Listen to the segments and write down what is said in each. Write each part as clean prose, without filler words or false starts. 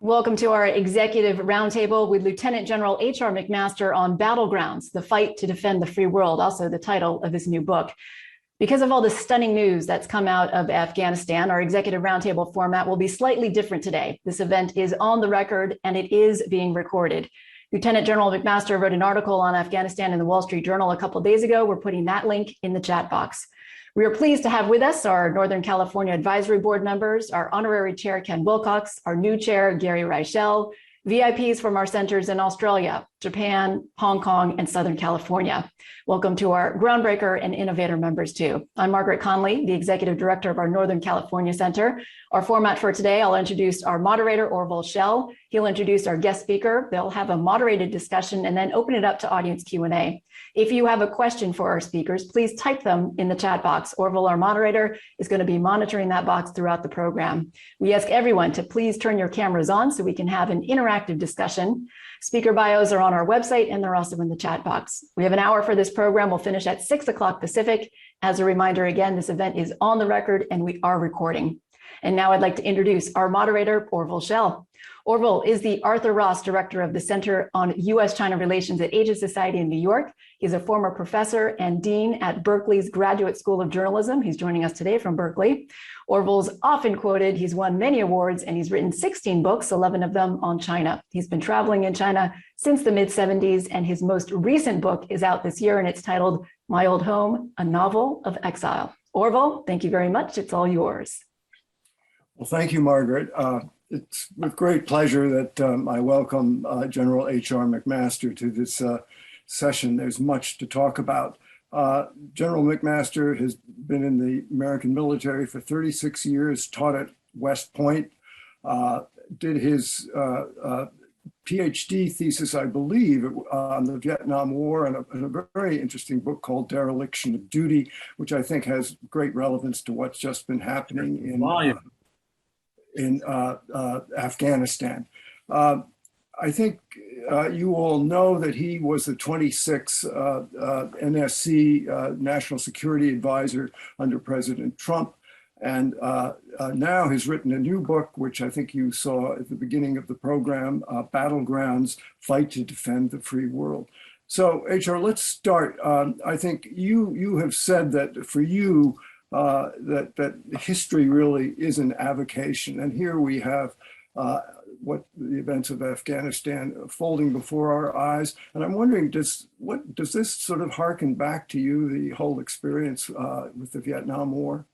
Welcome to our executive roundtable with Lieutenant General H.R. Mcmaster on Battlegrounds, the fight to defend the free world, also the title of his new book. Because of all the stunning news that's come out of Afghanistan, our executive roundtable format will be slightly different today. This event is on the record and it is being recorded. Lieutenant General Mcmaster wrote an article on Afghanistan in the Wall Street Journal a couple of days ago. We're putting that link in the chat box. We are pleased to have with us our Northern California Advisory Board members, our Honorary Chair, Ken Wilcox, our new Chair, Hr Schell, VIPs from our centers in Australia, Japan, Hong Kong, and Southern California. Welcome to our groundbreaker and innovator members too. I'm Margaret Conley, the Executive Director of our Northern California Center. Our format for today, I'll introduce our moderator, Orville Schell. He'll introduce our guest speaker. They'll have a moderated discussion and then open it up to audience Q&A. If you have a question for our speakers, please type them in the chat box. Orville, our moderator, is going to be monitoring that box throughout the program. We ask everyone to please turn your cameras on so we can have an interactive discussion. Speaker bios are on our website and they're also in the chat box. We have an hour for this program. We'll finish at 6 o'clock Pacific. As a reminder, again, this event is on the record and we are recording. And now I'd like to introduce our moderator, Orville Schell. Orville is the Arthur Ross Director of the Center on U.S. China Relations at Asia Society in New York. He's a former professor and dean at Berkeley's Graduate School of Journalism. He's joining us today from Berkeley. Orville's often quoted. He's won many awards and he's written 16 books, 11 of them on China. He's been traveling in China since the mid-70s, and his most recent book is out this year, and it's titled My Old Home, A Novel of Exile. Orville, thank you very much. It's all yours. Well, thank you, Margaret. It's with great pleasure that I welcome General H.R. Mcmaster to this session. There's much to talk about. General Mcmaster has been in the American military for 36 years, taught at West Point, did his PhD thesis, I believe, on the Vietnam War, and a very interesting book called Dereliction of Duty, which I think has great relevance to what's just been happening in Afghanistan. I think you all know that he was the 26th NSC, National Security Advisor under President Trump, and now has written a new book, which I think you saw at the beginning of the program, Battlegrounds, Fight to Defend the Free World. So, HR, let's start. I think you have said that for you, that history really is an avocation, and here we have what the events of Afghanistan folding before our eyes. And I'm wondering, does this sort of harken back to you, the whole experience with the Vietnam War?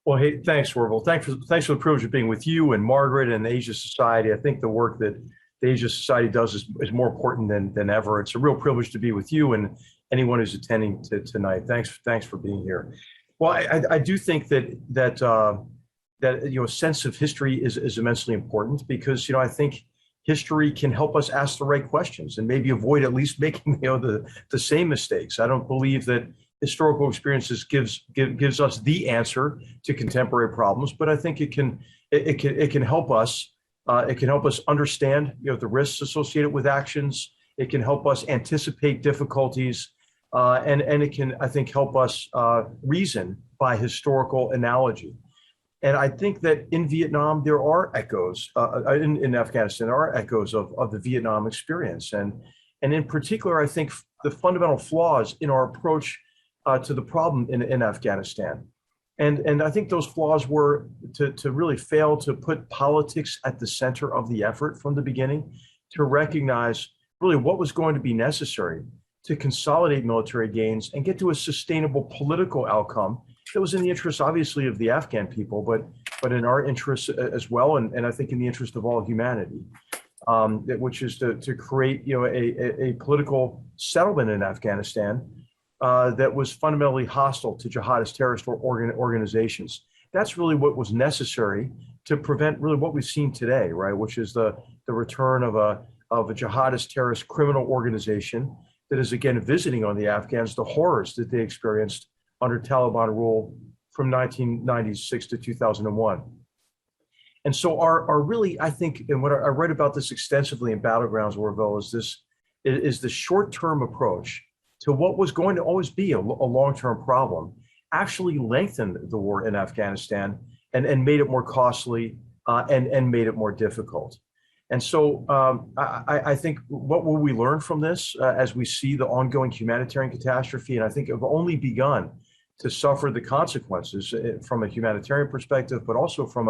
Well, hey, thanks, Orville. Thanks for the privilege of being with you and Margaret and the Asia Society. I think the work that the Asia Society does is more important than ever. It's a real privilege to be with you and anyone who's attending tonight. Thanks for being here. Well, I do think that a sense of history is immensely important because I think history can help us ask the right questions and maybe avoid at least making the same mistakes. I don't believe that historical experiences gives us the answer to contemporary problems, but I think it can help us. It can help us understand the risks associated with actions. It can help us anticipate difficulties. And it can, I think, help us reason by historical analogy. And I think that in Vietnam, there are echoes, in Afghanistan, there are echoes of the Vietnam experience. And in particular, I think the fundamental flaws in our approach to the problem in Afghanistan. And I think those flaws were to really fail to put politics at the center of the effort from the beginning, to recognize really what was going to be necessary to consolidate military gains and get to a sustainable political outcome that was in the interest, obviously, of the Afghan people, but in our interest as well, and I think in the interest of all humanity, which is to create a political settlement in Afghanistan that was fundamentally hostile to jihadist terrorist organizations. That's really what was necessary to prevent really what we've seen today, right? Which is the return of a jihadist terrorist criminal organization that is again visiting on the Afghans the horrors that they experienced under Taliban rule from 1996 to 2001. And so our really, I think, and what I write about this extensively in Battlegrounds, Orville, is the short-term approach to what was going to always be a long-term problem, actually lengthened the war in Afghanistan and made it more costly and made it more difficult. And so I think what will we learn from this as we see the ongoing humanitarian catastrophe? And I think have only begun to suffer the consequences from a humanitarian perspective, but also from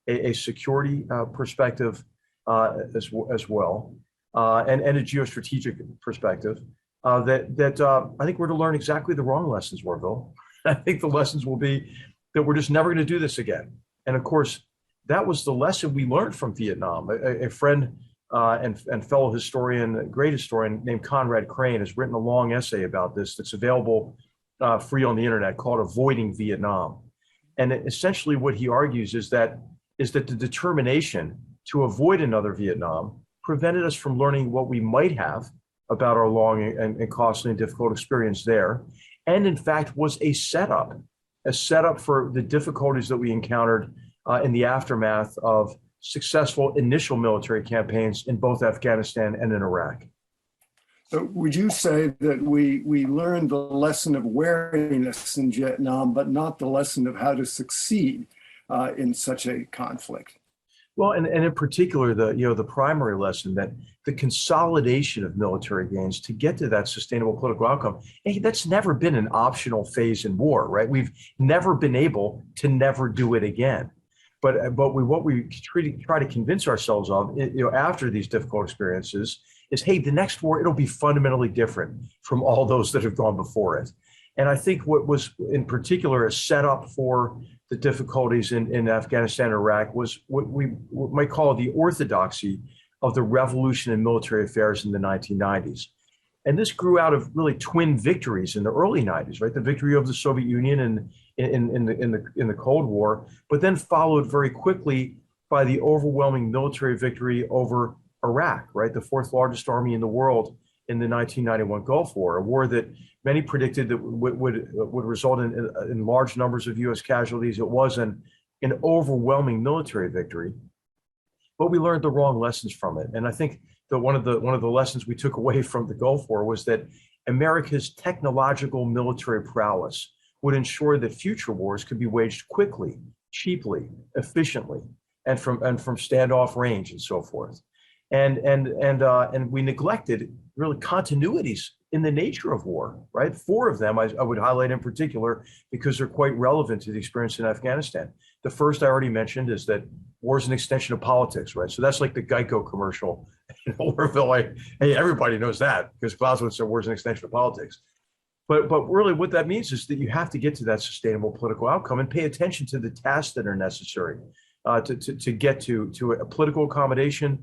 a security perspective as well, and a geostrategic perspective. That I think we're to learn exactly the wrong lessons, Orville. I think the lessons will be that we're just never going to do this again. And of course, that was the lesson we learned from Vietnam. A friend and fellow historian, great historian named Conrad Crane has written a long essay about this that's available free on the internet called Avoiding Vietnam. And essentially what he argues is that the determination to avoid another Vietnam prevented us from learning what we might have about our long and costly and difficult experience there. And in fact was a setup for the difficulties that we encountered in the aftermath of successful initial military campaigns in both Afghanistan and in Iraq. So would you say that we learned the lesson of wariness in Vietnam, but not the lesson of how to succeed in such a conflict? Well, and in particular, the primary lesson that the consolidation of military gains to get to that sustainable political outcome, hey, that's never been an optional phase in war, right? We've never been able to never do it again. But what we try to convince ourselves of, after these difficult experiences, is, hey, the next war, it'll be fundamentally different from all those that have gone before it. And I think what was in particular a setup for the difficulties in Afghanistan and Iraq was what we might call the orthodoxy of the revolution in military affairs in the 1990s. And this grew out of really twin victories in the early 90s, right? The victory of the Soviet Union in the Cold War, but then followed very quickly by the overwhelming military victory over Iraq, right? The fourth largest army in the world in the 1991 Gulf War, a war that many predicted that would result in large numbers of U.S. casualties. It was an overwhelming military victory, but we learned the wrong lessons from it. And I think that one of the lessons we took away from the Gulf War was that America's technological military prowess would ensure that future wars could be waged quickly, cheaply, efficiently, and from standoff range and so forth. And we neglected really continuities in the nature of war, right? Four of them I would highlight in particular because they're quite relevant to the experience in Afghanistan. The first I already mentioned is that war is an extension of politics, right? So that's like the Geico commercial in Orville. Hey, everybody knows that because Clausewitz said war is an extension of politics. But really what that means is that you have to get to that sustainable political outcome and pay attention to the tasks that are necessary to get to a political accommodation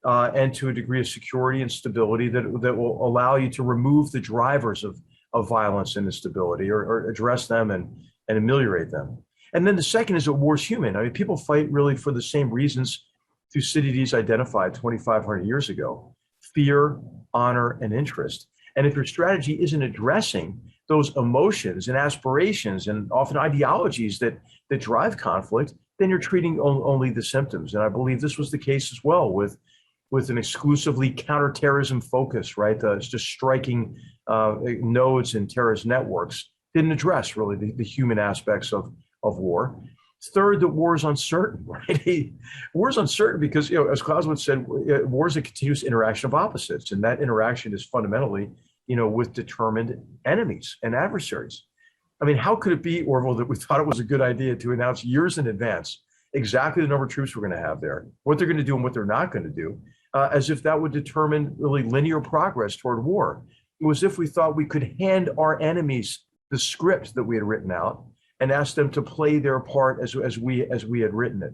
and to a degree of security and stability that will allow you to remove the drivers of violence and instability or address them and ameliorate them. And then the second is that war's human. I mean, people fight really for the same reasons Thucydides identified 2,500 years ago: fear, honor, and interest. And if your strategy isn't addressing those emotions and aspirations and often ideologies that drive conflict, then you're treating only the symptoms. And I believe this was the case as well with an exclusively counterterrorism focus, right? It's just striking nodes in terrorist networks. Didn't address really the human aspects of war. Third, that war is uncertain, right? War is uncertain because, as Clausewitz said, war is a continuous interaction of opposites. And that interaction is fundamentally, with determined enemies and adversaries. I mean, how could it be, Orville, that we thought it was a good idea to announce years in advance exactly the number of troops we're going to have there, what they're going to do and what they're not going to do, as if that would determine really linear progress toward war? It was as if we thought we could hand our enemies the script that we had written out and ask them to play their part as we had written it.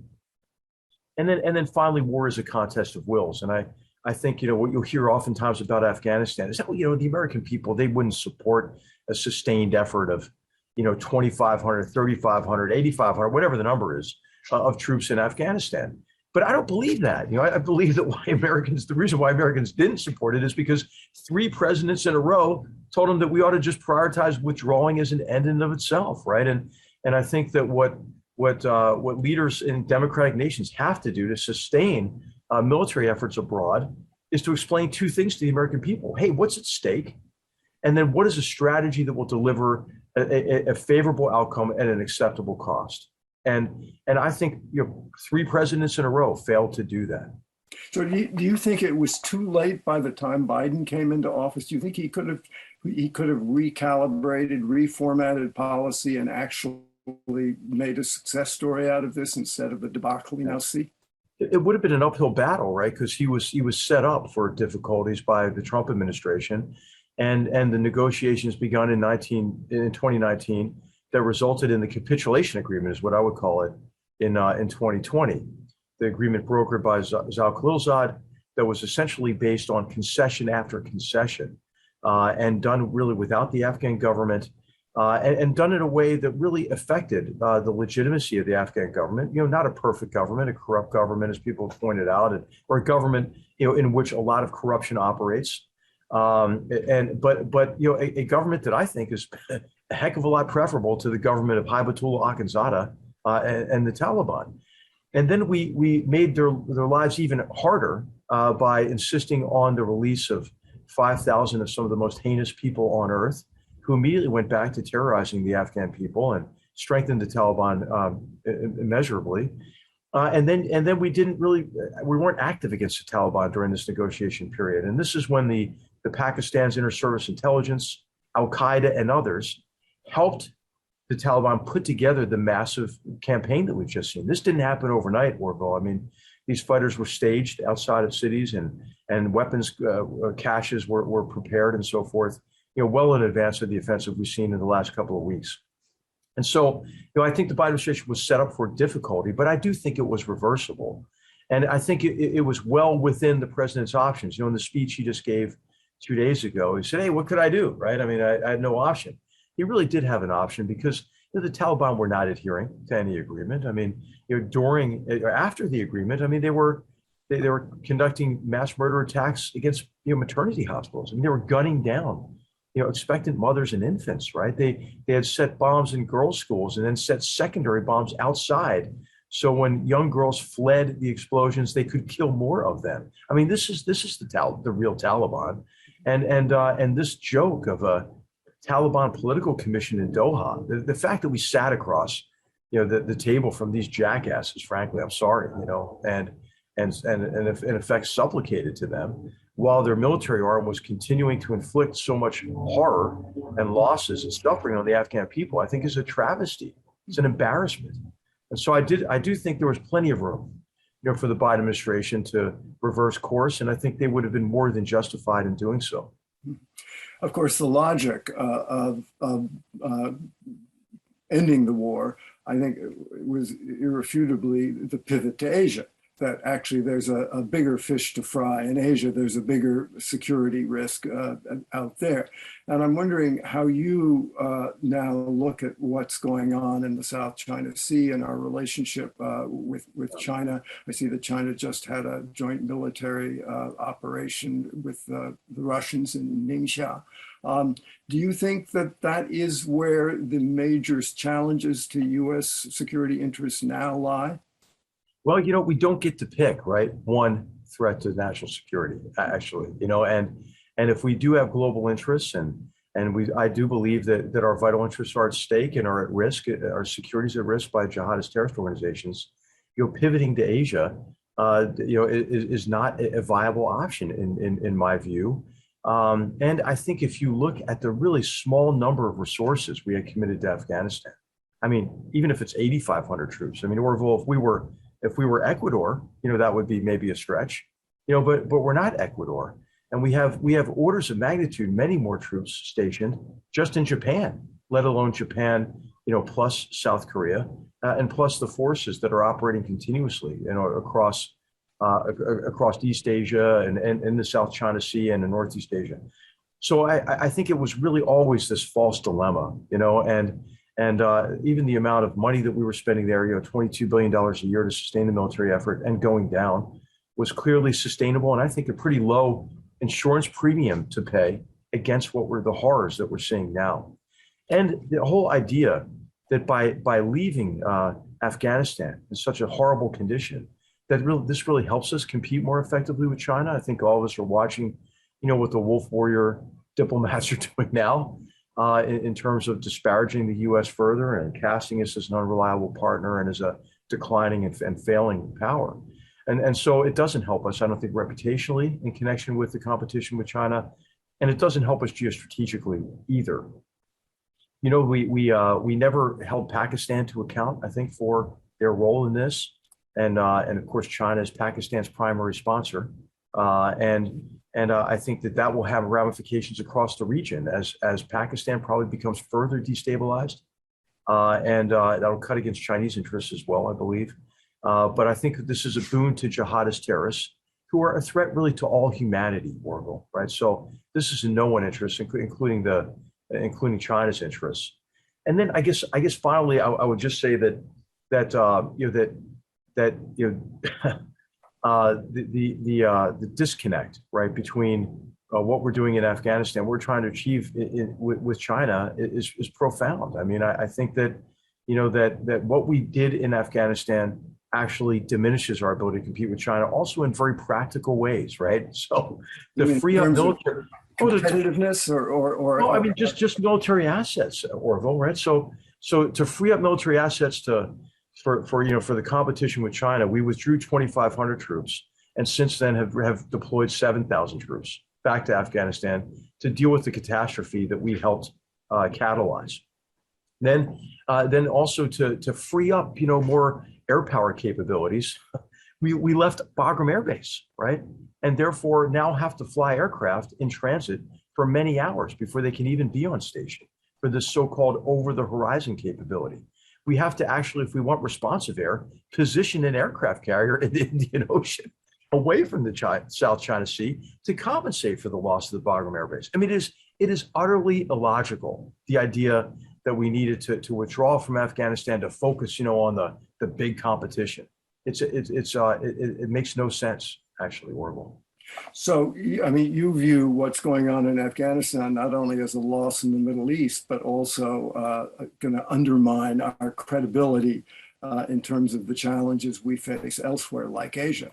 And then finally, war is a contest of wills. And I think, what you'll hear oftentimes about Afghanistan is that, the American people, they wouldn't support a sustained effort of, 2,500, 3,500, 8,500, whatever the number is, of troops in Afghanistan. But I don't believe that. I believe that the reason why Americans didn't support it is because 3 presidents in a row told them that we ought to just prioritize withdrawing as an end in of itself, right? And I think that what leaders in democratic nations have to do to sustain military efforts abroad is to explain 2 things to the American people. Hey, what's at stake? And then what is a strategy that will deliver a favorable outcome at an acceptable cost? And I think, three presidents in a row failed to do that. So do you think it was too late by the time Biden came into office? Do you think he could have recalibrated, reformatted policy and actually made a success story out of this instead of the debacle we now see? It would have been an uphill battle, right? Because he was set up for difficulties by the Trump administration, and the negotiations begun in 2019 that resulted in the capitulation agreement, is what I would call it, in 2020. The agreement brokered by Zal Khalilzad that was essentially based on concession after concession, and done really without the Afghan government, and done in a way that really affected the legitimacy of the Afghan government. Not a perfect government, a corrupt government, as people have pointed out, or a government in which a lot of corruption operates. But a government that I think is a heck of a lot preferable to the government of Hibatullah Akhundzada and the Taliban. And then we made their lives even harder by insisting on the release of 5,000 of some of the most heinous people on earth, who immediately went back to terrorizing the Afghan people and strengthened the Taliban immeasurably. And then we weren't active against the Taliban during this negotiation period. And this is when the Pakistan's inter-service intelligence, Al-Qaeda, and others helped the Taliban put together the massive campaign that we've just seen. This didn't happen overnight, Orville. I mean, these fighters were staged outside of cities, and weapons caches were prepared and so forth, well in advance of the offensive we've seen in the last couple of weeks. And so, I think the Biden administration was set up for difficulty, but I do think it was reversible. And I think it was well within the president's options. In the speech he just gave 2 days ago, he said, hey, what could I do, right? I mean, I had no option. He really did have an option because the Taliban were not adhering to any agreement. I mean, during or after the agreement, I mean, they were conducting mass murder attacks against maternity hospitals. I mean, they were gunning down expectant mothers and infants, right? They had set bombs in girls' schools and then set secondary bombs outside. So when young girls fled the explosions, they could kill more of them. I mean, this is the real Taliban, and this joke of a Taliban political commission in Doha, the fact that we sat across, the table from these jackasses, frankly, I'm sorry, and in effect supplicated to them, while their military arm was continuing to inflict so much horror and losses and suffering on the Afghan people, I think is a travesty. It's an embarrassment. And so I do think there was plenty of room, for the Biden administration to reverse course, and I think they would have been more than justified in doing so. Of course, the logic of ending the war, I think, was irrefutably the pivot to Asia. That actually there's a bigger fish to fry in Asia. There's a bigger security risk out there. And I'm wondering how you now look at what's going on in the South China Sea and our relationship with China. I see that China just had a joint military operation with the Russians in Ningxia. Do you think that is where the major challenges to U.S. security interests now lie? Well, we don't get to pick, right? One threat to national security, actually, and if we do have global interests and I do believe that our vital interests are at stake and are at risk, our security is at risk by jihadist terrorist organizations, pivoting to Asia, is not a viable option in my view. And I think if you look at the really small number of resources we had committed to Afghanistan, I mean, even if it's 8,500 troops, I mean, Orville, if we were Ecuador, that would be maybe a stretch, but we're not Ecuador. And we have orders of magnitude, many more troops stationed just in Japan, let alone Japan, plus South Korea, and plus the forces that are operating continuously, across East Asia and in the South China Sea and in Northeast Asia. So I think it was really always this false dilemma, and even the amount of money that we were spending there, $22 billion a year to sustain the military effort and going down was clearly sustainable. And I think a pretty low insurance premium to pay against what were the horrors that we're seeing now. And the whole idea that by leaving Afghanistan in such a horrible condition, this really helps us compete more effectively with China. I think all of us are watching, what the wolf warrior diplomats are doing now. in terms of disparaging the U.S. further and casting us as an unreliable partner and as a declining and failing power. And so it doesn't help us, I don't think, reputationally in connection with the competition with China, and it doesn't help us geostrategically either. You know, we never held Pakistan to account, I think, for their role in this, and of course China is Pakistan's primary sponsor, and I think that will have ramifications across the region as Pakistan probably becomes further destabilized, and that'll cut against Chinese interests as well, I believe. But I think that this is a boon to jihadist terrorists who are a threat really to all humanity, Orville, right? So this is in no one's interest, including China's interests. And then I guess finally I would just say that the disconnect, right, between what we're doing in Afghanistan, we're trying to achieve with China is profound. I mean, I think that that what we did in Afghanistan actually diminishes our ability to compete with China, also in very practical ways, right? So the free up military competitiveness or no, I mean just military assets, Orville, right? So to free up military assets for the competition with China, we withdrew 2,500 troops, and since then have deployed 7,000 troops back to Afghanistan to deal with the catastrophe that we helped catalyze. Then also to free up more air power capabilities, we left Bagram Air Base, right? And therefore now have to fly aircraft in transit for many hours before they can even be on station for this so-called over-the-horizon capability. We have to actually, if we want responsive air, position an aircraft carrier in the Indian Ocean away from the South China Sea to compensate for the loss of the Bagram Air Base. I mean, it is utterly illogical, the idea that we needed to withdraw from Afghanistan to focus, on the big competition. It makes no sense, actually, Orville. So, I mean, you view what's going on in Afghanistan not only as a loss in the Middle East, but also going to undermine our credibility in terms of the challenges we face elsewhere, like Asia.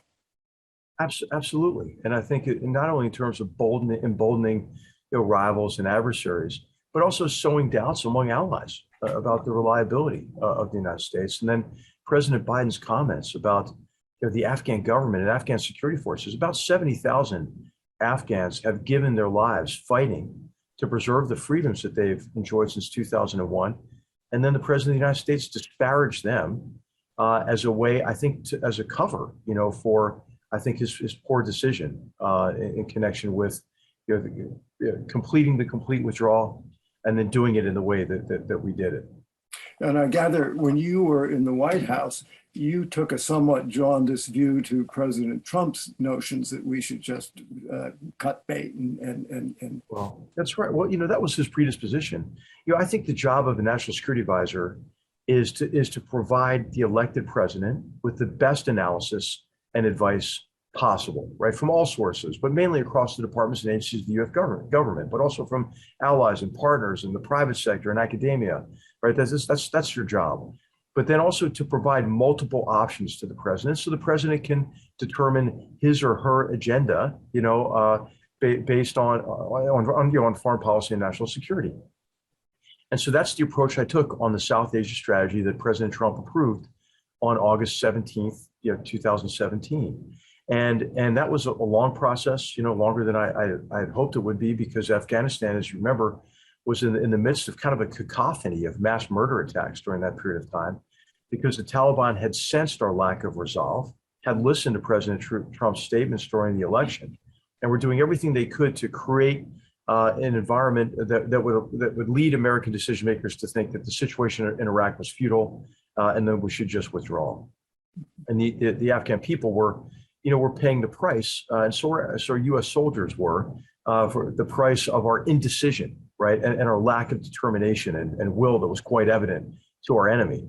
Absolutely, and I think not only in terms of emboldening rivals and adversaries, but also sowing doubts among allies about the reliability of the United States. And then President Biden's comments about the Afghan government and Afghan security forces. About 70,000 Afghans have given their lives fighting to preserve the freedoms that they've enjoyed since 2001. And then the President of the United States disparaged them as a way, I think, as a cover, for, I think, his poor decision in connection with completing the complete withdrawal and then doing it in the way that we did it. And I gather when you were in the White House, you took a somewhat jaundiced view to President Trump's notions that we should just cut bait and. Well, that's right. Well, that was his predisposition. I think the job of a National Security Advisor is to provide the elected president with the best analysis and advice possible, right, from all sources, but mainly across the departments and agencies of the U.S. government, but also from allies and partners in the private sector and academia, right? That's your job. But then also to provide multiple options to the president, so the president can determine his or her agenda, based on foreign policy and national security. And so that's the approach I took on the South Asia strategy that President Trump approved on August 17th, 2017. And that was a long process, longer than I had hoped it would be, because Afghanistan, as you remember, was in the midst of kind of a cacophony of mass murder attacks during that period of time, because the Taliban had sensed our lack of resolve, had listened to President Trump's statements during the election, and were doing everything they could to create an environment that would lead American decision makers to think that the situation in Iraq was futile, and then we should just withdraw. And the Afghan people were paying the price, and so U.S. soldiers were, for the price of our indecision, right, and our lack of determination and will that was quite evident to our enemy.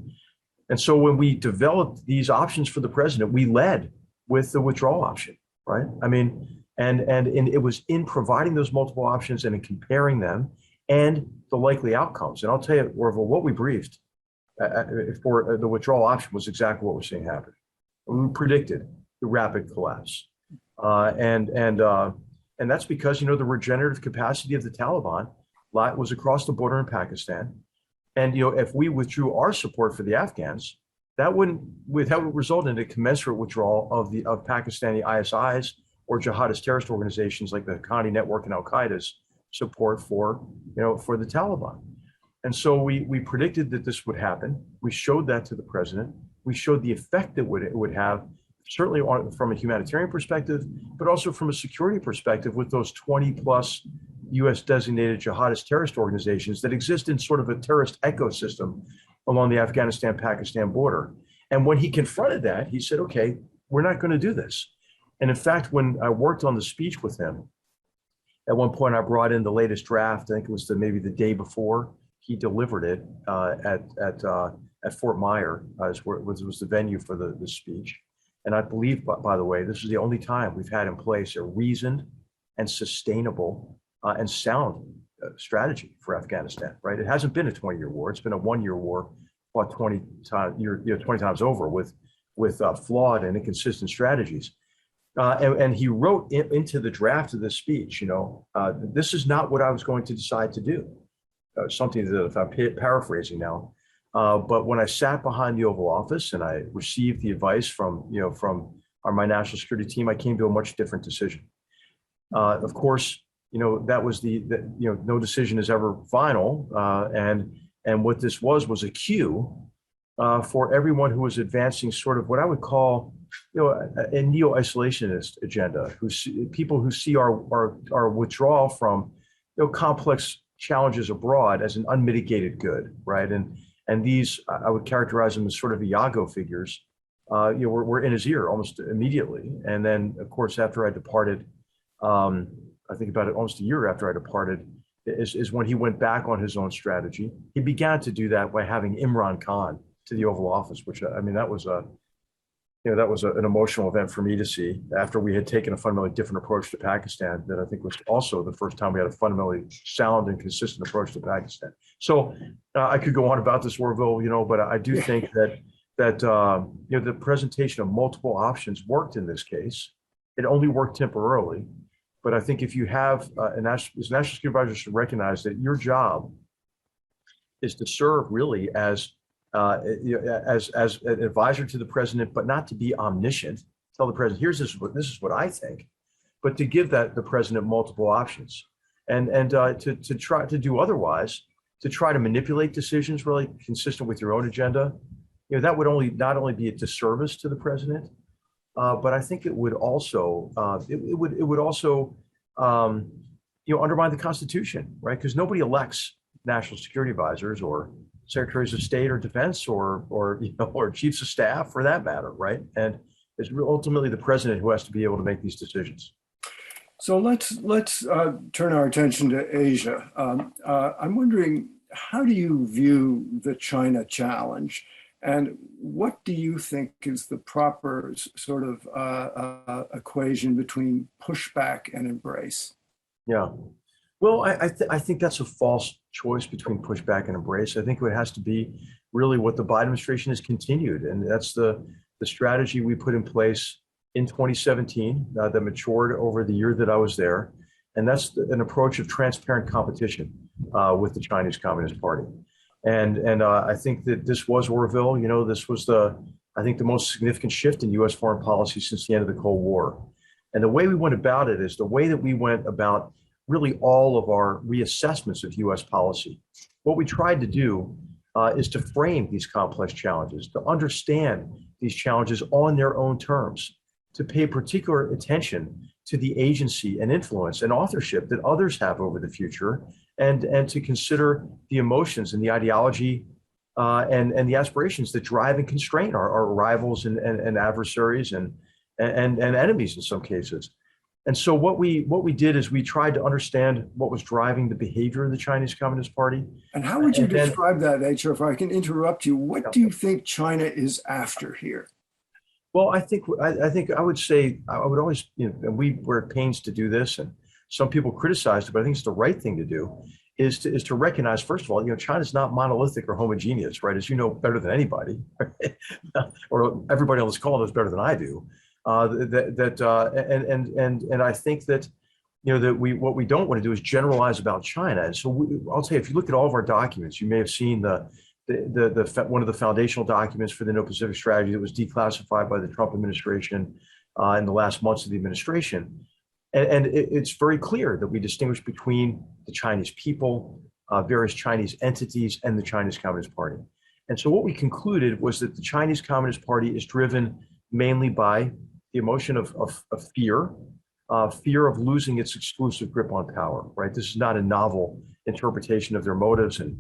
And so when we developed these options for the president, we led with the withdrawal option, right? I mean, and it was in providing those multiple options and in comparing them and the likely outcomes. And I'll tell you, Orville, what we briefed for the withdrawal option was exactly what we're seeing happen. We predicted the rapid collapse, and that's because the regenerative capacity of the Taliban was across the border in Pakistan. And if we withdrew our support for the Afghans, that would result in a commensurate withdrawal of Pakistani ISIs or jihadist terrorist organizations like the Haqqani Network and Al Qaeda's support for the Taliban. And so we predicted that this would happen. We showed that to the president. We showed the effect that it would have, certainly from a humanitarian perspective, but also from a security perspective, with those 20 plus U.S. designated jihadist terrorist organizations that exist in sort of a terrorist ecosystem along the Afghanistan-Pakistan border. And when he confronted that, he said, okay, we're not going to do this. And in fact, when I worked on the speech with him, at one point I brought in the latest draft. I think it was maybe the day before he delivered it at Fort Myer, was the venue for the speech. And I believe, by the way, this is the only time we've had in place a reasoned and sustainable and sound strategy for Afghanistan, right? It hasn't been a 20-year war. It's been a one-year war, fought 20 times over with flawed and inconsistent strategies. And he wrote into the draft of this speech, this is not what I was going to decide to do. Something that, if I'm paraphrasing now, but when I sat behind the Oval Office and I received the advice from my national security team, I came to a much different decision. Of course, that was no decision is ever final, and what this was a cue for everyone who was advancing sort of what I would call a neo-isolationist agenda, people who see our withdrawal from complex challenges abroad as an unmitigated good, right? And these, I would characterize them as sort of Iago figures. Were in his ear almost immediately. And then, of course, after I departed, I think about it almost a year after I departed, is when he went back on his own strategy. He began to do that by having Imran Khan to the Oval Office, which, I mean, that was an emotional event for me to see after we had taken a fundamentally different approach to Pakistan. That I think was also the first time we had a fundamentally sound and consistent approach to Pakistan. So I could go on about this, Orville, but I do think that the presentation of multiple options worked in this case. It only worked temporarily, but I think if you have as National Security Advisor should recognize that your job is to serve really as an advisor to the president, but not to be omniscient. Tell the president, this is what I think, but to give the president multiple options, and to try to do otherwise, to try to manipulate decisions really consistent with your own agenda, that would not only be a disservice to the president, but I think it would also undermine the Constitution, right? Because nobody elects national security advisors or secretaries of state or defense or chiefs of staff for that matter, right? And it's ultimately the president who has to be able to make these decisions. So let's turn our attention to Asia. I'm wondering, how do you view the China challenge, and what do you think is the proper sort of equation between pushback and embrace? Yeah. Well, I think that's a false choice between pushback and embrace. I think it has to be really what the Biden administration has continued, and that's the strategy we put in place in 2017 that matured over the year that I was there, and that's an approach of transparent competition with the Chinese Communist Party. And I think that this was Orville. This was the most significant shift in U.S. foreign policy since the end of the Cold War. And the way we went about it is the way that we went about really all of our reassessments of U.S. policy. What we tried to do is to frame these complex challenges, to understand these challenges on their own terms, to pay particular attention to the agency and influence and authorship that others have over the future, and to consider the emotions and the ideology and the aspirations that drive and constrain our rivals and adversaries and enemies in some cases. And so what we did is we tried to understand what was driving the behavior of the Chinese Communist Party. And how would you describe that, H.R., if I can interrupt you? What do you think China is after here? Well, I think I would say, I would always, and we were at pains to do this, and some people criticized it, but I think it's the right thing to do, is to recognize, first of all, China's not monolithic or homogeneous, right? As you know better than anybody, right? Or everybody on this call knows better than I do. And I think that that what we don't want to do is generalize about China. And so I'll tell you, if you look at all of our documents, you may have seen one of the foundational documents for the Indo-Pacific strategy that was declassified by the Trump administration in the last months of the administration. And it's very clear that we distinguish between the Chinese people, various Chinese entities, and the Chinese Communist Party. And so what we concluded was that the Chinese Communist Party is driven mainly by the emotion of fear, fear of losing its exclusive grip on power, right? This is not a novel interpretation of their motives, and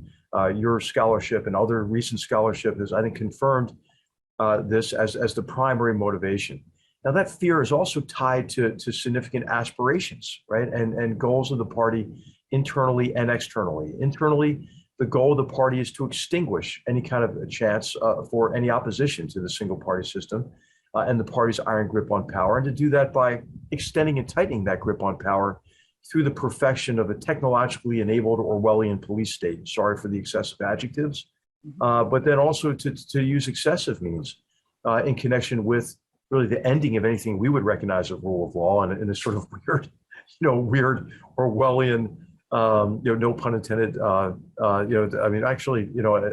your scholarship and other recent scholarship has, I think, confirmed this as the primary motivation. Now, that fear is also tied to significant aspirations, right? And goals of the party internally and externally. Internally, the goal of the party is to extinguish any kind of a chance for any opposition to the single party system and the party's iron grip on power, and to do that by extending and tightening that grip on power through the perfection of a technologically enabled Orwellian police state. Sorry for the excessive adjectives, but then also to use excessive means in connection with really the ending of anything we would recognize as rule of law, and in a sort of weird Orwellian, no pun intended,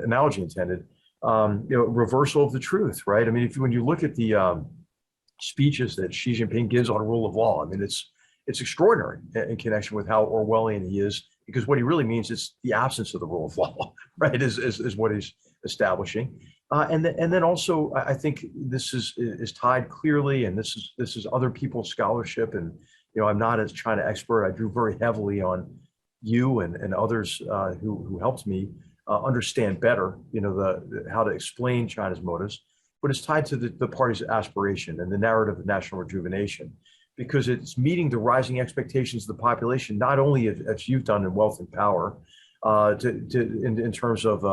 analogy intended, reversal of the truth, right? I mean, when you look at the speeches that Xi Jinping gives on rule of law, I mean, it's extraordinary in connection with how Orwellian he is, because what he really means is the absence of the rule of law, right? Is what he's establishing. And then also, I think this is tied clearly, and this is other people's scholarship. And I'm not a China expert. I drew very heavily on you and others who helped me understand better, how to explain China's motives. But it's tied to the party's aspiration and the narrative of national rejuvenation, because it's meeting the rising expectations of the population, not only as you've done in wealth and power, in terms of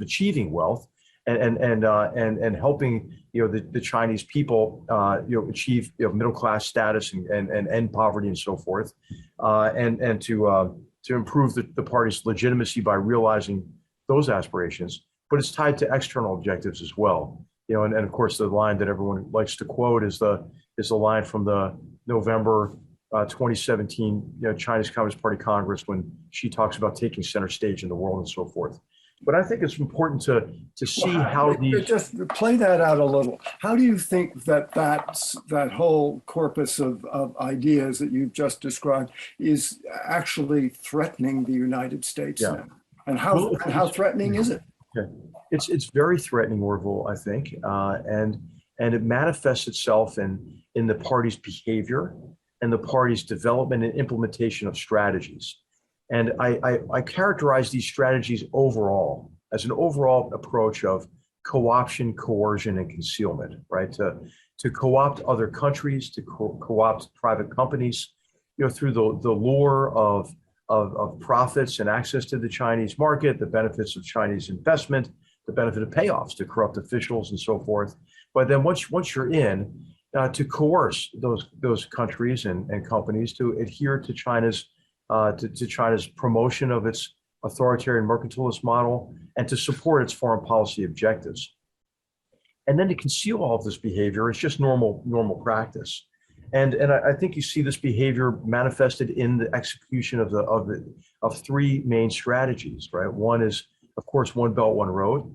achieving wealth. And helping the Chinese people achieve middle class status and end poverty and so forth, and to improve the party's legitimacy by realizing those aspirations. But it's tied to external objectives as well. And of course the line that everyone likes to quote is the line from the November 2017 Chinese Communist Party Congress, when she talks about taking center stage in the world and so forth. But I think it's important to see how these... Just play that out a little. How do you think that whole corpus of ideas that you've just described is actually threatening the United States now? And how threatening is it? Okay. It's very threatening, Orville, I think, and it manifests itself in the party's behavior and the party's development and implementation of strategies. And I characterize these strategies overall as an overall approach of co-option, coercion, and concealment, right? To co-opt other countries, to co-opt private companies, through the lure of profits and access to the Chinese market, the benefits of Chinese investment, the benefit of payoffs to corrupt officials and so forth. But then once you're in, to coerce those countries and companies to adhere to China's promotion of its authoritarian mercantilist model and to support its foreign policy objectives. And then to conceal all of this behavior is just normal practice. And I think you see this behavior manifested in the execution of three main strategies, right? One is, of course, One Belt, One Road,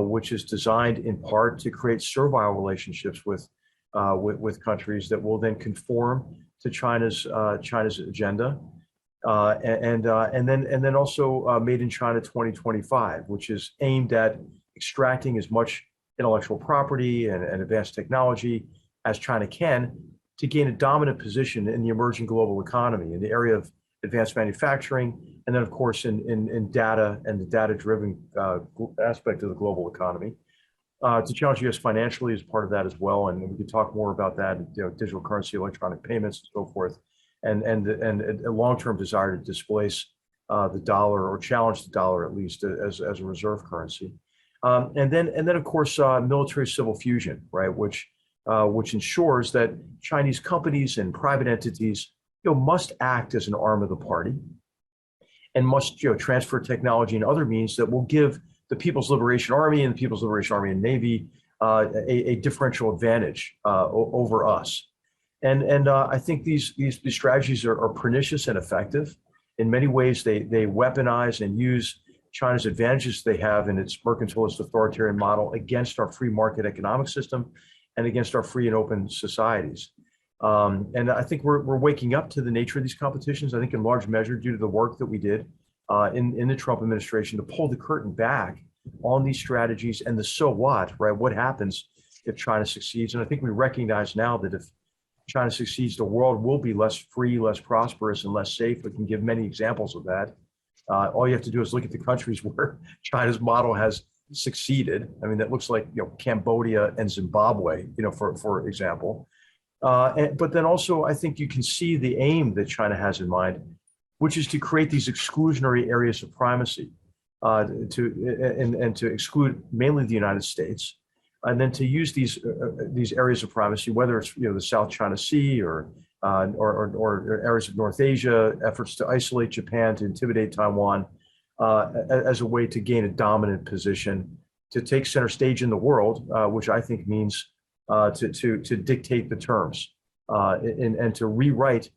which is designed in part to create servile relationships with countries that will then conform to China's agenda. And then also Made in China 2025, which is aimed at extracting as much intellectual property and advanced technology as China can to gain a dominant position in the emerging global economy in the area of advanced manufacturing, and then of course in data and the data-driven aspect of the global economy. To challenge U.S. financially is part of that as well, and we could talk more about that. Digital currency, electronic payments, and so forth. And a long-term desire to displace the dollar, or challenge the dollar at least as a reserve currency, and then of course military-civil fusion, right, which ensures that Chinese companies and private entities must act as an arm of the party, and must transfer technology and other means that will give the People's Liberation Army and the People's Liberation Army and Navy a differential advantage over us. And I think these strategies are pernicious and effective. In many ways, they weaponize and use China's advantages they have in its mercantilist authoritarian model against our free market economic system and against our free and open societies. And I think we're waking up to the nature of these competitions, I think in large measure due to the work that we did in the Trump administration to pull the curtain back on these strategies and the so what, right? What happens if China succeeds? And I think we recognize now that if China succeeds, the world will be less free, less prosperous, and less safe. We can give many examples of that. All you have to do is look at the countries where China's model has succeeded. I mean, that looks like Cambodia and Zimbabwe, for example. But then also, I think you can see the aim that China has in mind, which is to create these exclusionary areas of primacy, to exclude mainly the United States, and then to use these areas of primacy, whether it's the South China Sea or areas of North Asia, efforts to isolate Japan, to intimidate Taiwan, as a way to gain a dominant position, to take center stage in the world, which I think means to dictate the terms and to rewrite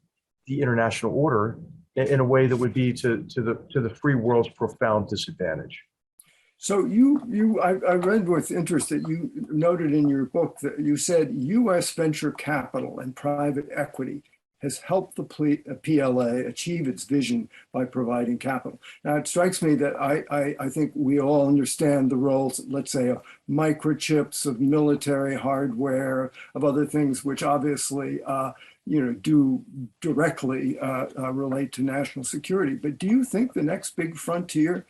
the international order in a way that would be to the free world's profound disadvantage. So I read with interest that you noted in your book that you said U.S. venture capital and private equity has helped the PLA achieve its vision by providing capital. Now, it strikes me that I think we all understand the roles, let's say, of microchips, of military hardware, of other things, which obviously do directly relate to national security. But do you think the next big frontier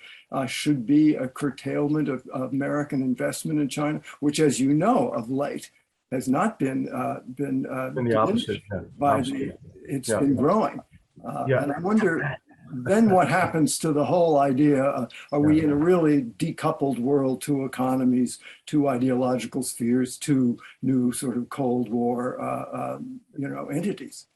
should be a curtailment of American investment in China, which, as you know, of late has not been the opposite. It's been growing. And I wonder then what happens to the whole idea? Are we in a really decoupled world, two economies, two ideological spheres, two new sort of Cold War entities?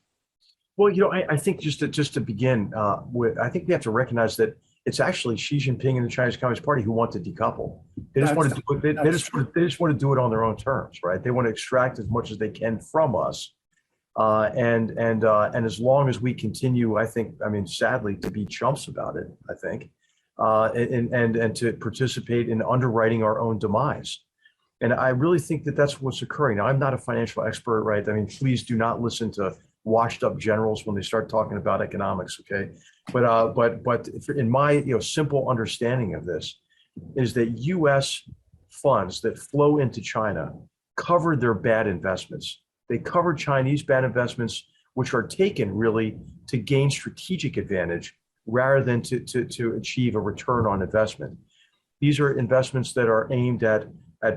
Well, I think just to begin with, I think we have to recognize that it's actually Xi Jinping and the Chinese Communist Party who want to decouple. They just want to do it. They just want to do it on their own terms, right? They want to extract as much as they can from us, and as long as we continue, sadly, to be chumps about it, I think, and to participate in underwriting our own demise. And I really think that that's what's occurring. Now, I'm not a financial expert, right? I mean, please do not listen to washed up generals when they start talking about economics, okay? But in my simple understanding of this is that U.S. funds that flow into China cover their bad investments. They cover Chinese bad investments, which are taken really to gain strategic advantage rather than to achieve a return on investment. These are investments that are aimed at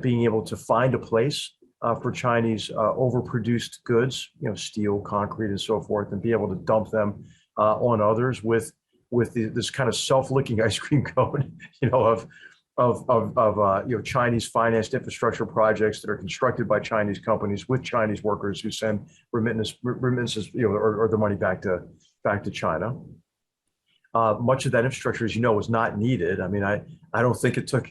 being able to find a place for Chinese overproduced goods, steel, concrete, and so forth, and be able to dump them on others with this kind of self-licking ice cream cone, of Chinese financed infrastructure projects that are constructed by Chinese companies with Chinese workers who send remittances, or the money back to China. Much of that infrastructure, as you know, was not needed. I mean, I don't think it took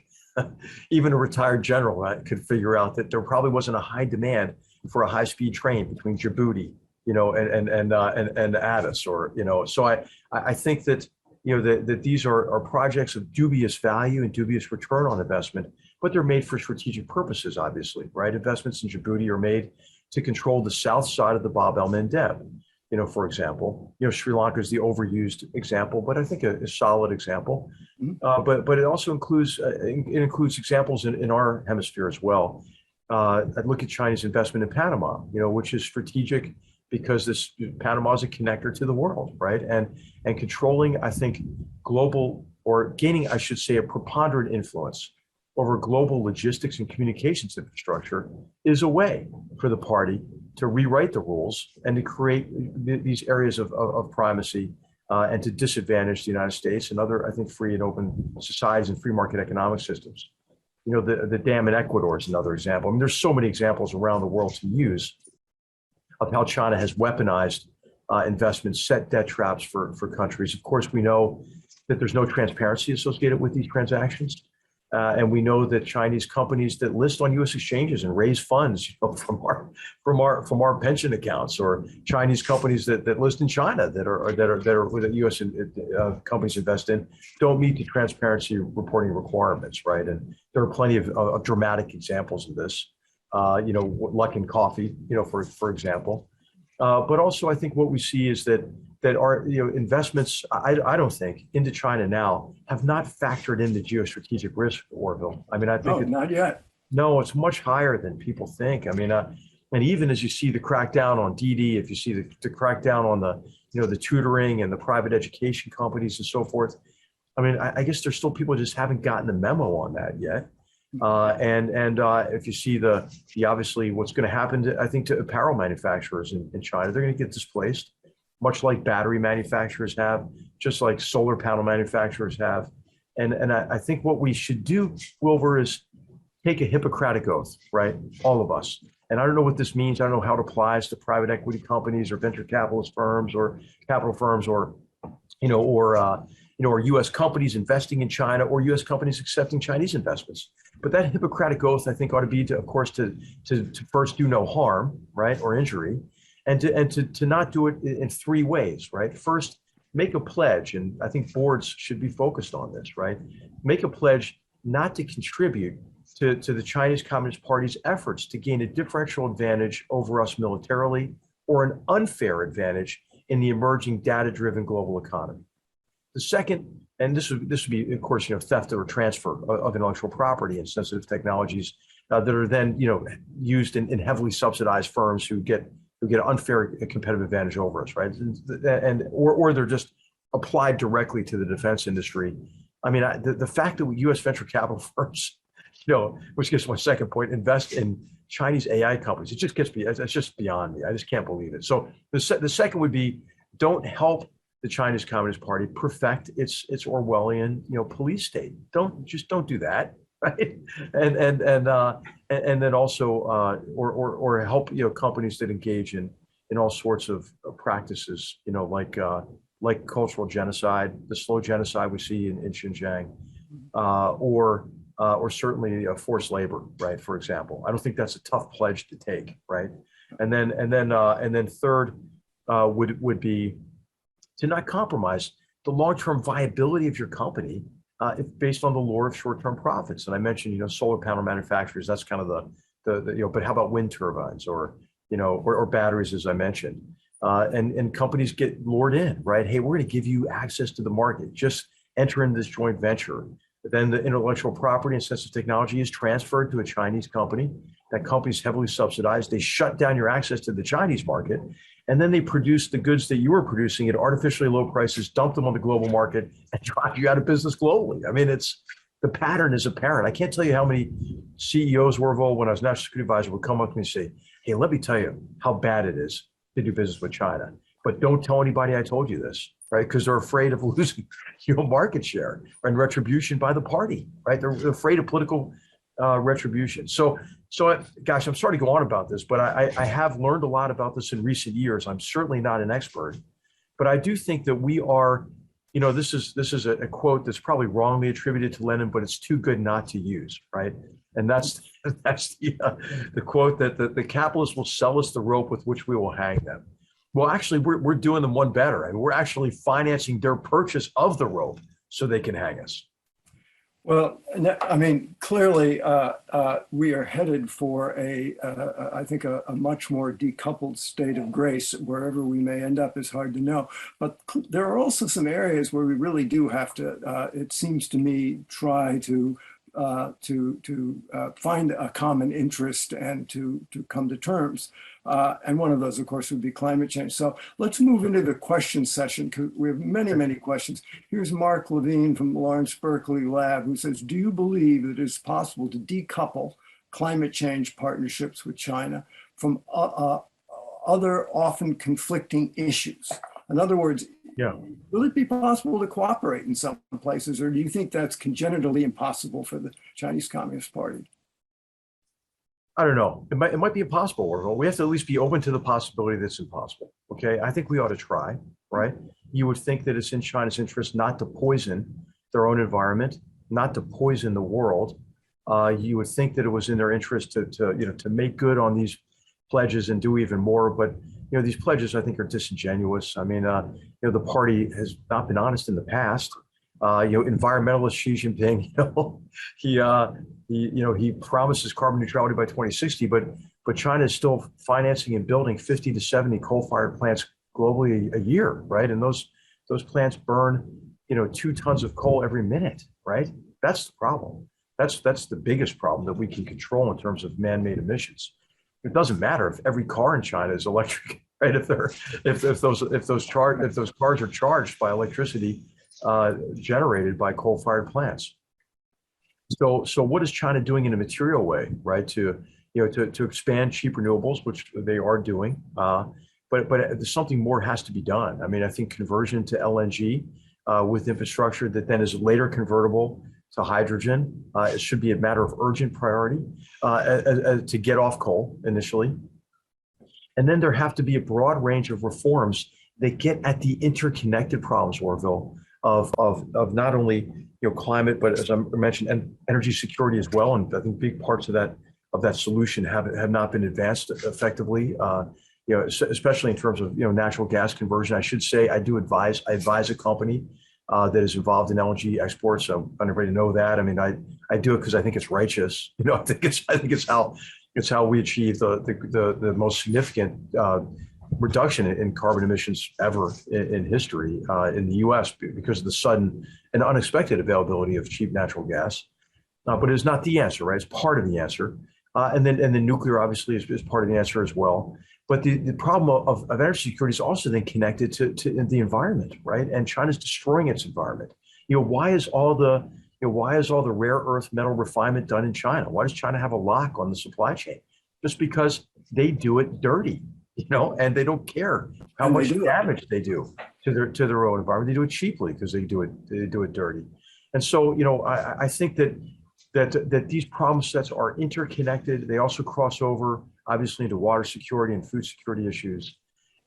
even a retired general could figure out that there probably wasn't a high demand for a high-speed train between Djibouti, and Addis, So I think that that these are projects of dubious value and dubious return on investment, but they're made for strategic purposes, obviously, right? Investments in Djibouti are made to control the south side of the Bab el-Mandeb. For example, Sri Lanka is the overused example, but I think a solid example. But it also includes examples in our hemisphere as well. I look at China's investment in Panama, which is strategic because Panama is a connector to the world, right? And controlling, I think, global, or gaining, I should say, a preponderant influence over global logistics and communications infrastructure is a way for the party to rewrite the rules and to create these areas of primacy and to disadvantage the United States and other, I think, free and open societies and free market economic systems. The dam in Ecuador is another example. I mean, there's so many examples around the world to use of how China has weaponized investments, set debt traps for countries. Of course, we know that there's no transparency associated with these transactions. And we know that Chinese companies that list on U.S. exchanges and raise funds, from our pension accounts, or Chinese companies that list in China that U.S. Companies invest in, don't meet the transparency reporting requirements, right? And there are plenty of dramatic examples of this. Luckin Coffee, for example. But also, I think what we see is that our investments, I don't think, into China now have not factored in the geostrategic risk, Orville. I mean, I think not yet. No, it's much higher than people think. I mean, and even as you see the crackdown on DD, if you see the crackdown on the tutoring and the private education companies and so forth, I mean, I guess there's still people who just haven't gotten the memo on that yet. And if you see the obviously what's going to happen to apparel manufacturers in China, they're going to get displaced, much like battery manufacturers have, just like solar panel manufacturers have. And I think what we should do, Wilbur, is take a Hippocratic oath, right? All of us. And I don't know what this means. I don't know how it applies to private equity companies or venture capitalist firms or capital firms or U.S. companies investing in China or U.S. companies accepting Chinese investments. But that Hippocratic oath, I think, ought to be to first do no harm, right, or injury, and to not do it in three ways, right? First, make a pledge, and I think boards should be focused on this, right? Make a pledge not to contribute to the Chinese Communist Party's efforts to gain a differential advantage over us militarily or an unfair advantage in the emerging data-driven global economy. The second, and this would be, of course, theft or transfer of intellectual property and sensitive technologies that are then, used in heavily subsidized firms who get unfair competitive advantage over us, right? Or they're just applied directly to the defense industry. I mean, the fact that U.S. venture capital firms, which gets my second point, invest in Chinese AI companies, it's just beyond me. I just can't believe it. So the second would be, don't help the Chinese Communist Party perfect its Orwellian, police state. Don't do that, right? And then also or help companies that engage in all sorts of practices, like cultural genocide, the slow genocide we see in Xinjiang, or certainly forced labor, right? For example, I don't think that's a tough pledge to take, right? And then third would be to not compromise the long-term viability of your company if based on the lure of short-term profits. And I mentioned, solar panel manufacturers. That's kind of but how about wind turbines or batteries, as I mentioned, and companies get lured in, right? Hey, we're going to give you access to the market. Just enter in this joint venture. But then the intellectual property and sensitive technology is transferred to a Chinese company. That company is heavily subsidized. They shut down your access to the Chinese market. And then they produce the goods that you were producing at artificially low prices, dump them on the global market, and drive you out of business globally. I mean, the pattern is apparent. I can't tell you how many CEOs, Orville, when I was National Security Advisor, would come up to me and say, hey, let me tell you how bad it is to do business with China. But don't tell anybody I told you this, right? Because they're afraid of losing market share and retribution by the party, right? They're afraid of political retribution. So, gosh, I'm sorry to go on about this, but I have learned a lot about this in recent years. I'm certainly not an expert, but I do think that we are, this is a quote that's probably wrongly attributed to Lenin, but it's too good not to use, right? And that's the quote that the capitalists will sell us the rope with which we will hang them. Well, actually, we're doing them one better. I mean, we're actually financing their purchase of the rope so they can hang us. Well, I mean, clearly, we are headed for I think, a much more decoupled state of grace. Wherever we may end up is hard to know. But there are also some areas where we really do have to, it seems to me, try to find a common interest and to come to terms. And one of those, of course, would be climate change. So let's move into the question session, because we have many, many questions. Here's Mark Levine from the Lawrence Berkeley Lab, who says, do you believe that it is possible to decouple climate change partnerships with China from other often conflicting issues? In other words, will it be possible to cooperate in some places, or do you think that's congenitally impossible for the Chinese Communist Party? I don't know. It might be impossible, Orville. We have to at least be open to the possibility that it's impossible. Okay, I think we ought to try, right? You would think that it's in China's interest not to poison their own environment not to poison the world, you would think that it was in their interest to make good on these pledges and do even more. But these pledges, I think, are disingenuous. I mean, the party has not been honest in the past. Environmentalist Xi Jinping, he promises carbon neutrality by 2060, but China is still financing and building 50 to 70 coal-fired plants globally a year, right? And those plants burn, 2 tons of coal every minute, right? That's the problem. That's the biggest problem that we can control in terms of man-made emissions. It doesn't matter if every car in China is electric, right? If those cars are charged by electricity generated by coal-fired plants. So what is China doing in a material way, right? To expand cheap renewables, which they are doing, but something more has to be done. I mean, I think conversion to LNG with infrastructure that then is later convertible to hydrogen, it should be a matter of urgent priority to get off coal initially. And then there have to be a broad range of reforms that get at the interconnected problems, Orville, of not only climate, but as I mentioned, and energy security as well. And I think big parts of that solution have not been advanced effectively. Especially in terms of natural gas conversion. I should say I advise a company that is involved in LNG exports. So I want everybody to know that. I mean, I do it because I think it's righteous. I think it's how we achieve the most significant reduction in carbon emissions ever in history in the U.S. because of the sudden and unexpected availability of cheap natural gas. But it's not the answer, right? It's part of the answer. And then nuclear obviously is part of the answer as well. But the problem of energy security is also then connected to the environment, right? And China's destroying its environment. Why is all the rare earth metal refinement done in China? Why does China have a lock on the supply chain? Just because they do it dirty, and they don't care how much damage they do to their own environment. They do it cheaply because they do it dirty. And so, I think that these problem sets are interconnected. They also cross over, obviously, into water security and food security issues.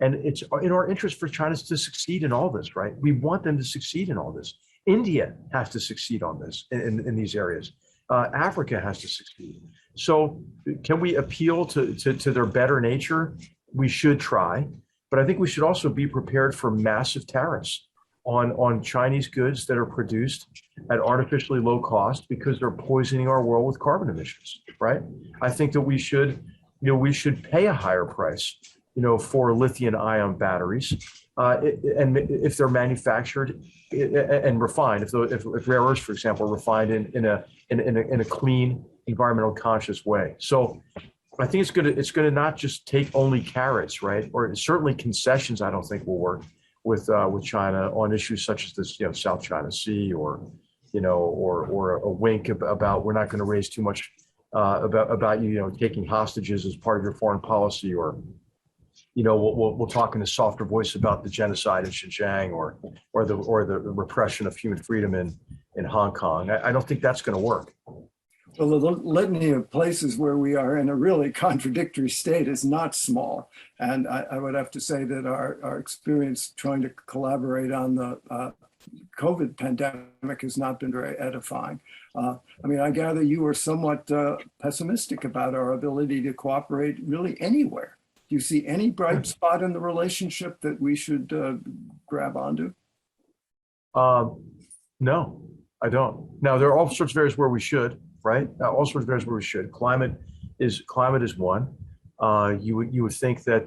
And it's in our interest for China to succeed in all this, right? We want them to succeed in all this. India has to succeed on this in these areas. Africa has to succeed. So can we appeal to their better nature? We should try. But I think we should also be prepared for massive tariffs on Chinese goods that are produced at artificially low cost because they're poisoning our world with carbon emissions, right? I think that we should pay a higher price, for lithium-ion batteries, and if they're manufactured and refined, if rare earths, for example, are refined in a clean, environmental conscious way. So I think it's gonna not just take only carrots, right? Or certainly concessions. I don't think will work with China on issues such as this, South China Sea, or a wink about we're not going to raise too much about you taking hostages as part of your foreign policy, or we'll talk in a softer voice about the genocide in Xinjiang or the repression of human freedom in Hong Kong. I don't think that's going to work. Well, the litany of places where we are in a really contradictory state is not small. And I would have to say that our experience trying to collaborate on the COVID pandemic has not been very edifying. I gather you are somewhat pessimistic about our ability to cooperate really anywhere. Do you see any bright spot in the relationship that we should grab onto? No, I don't. Now, there are all sorts of areas where we should. Right, all sorts of areas where we should. Climate is one. You would think that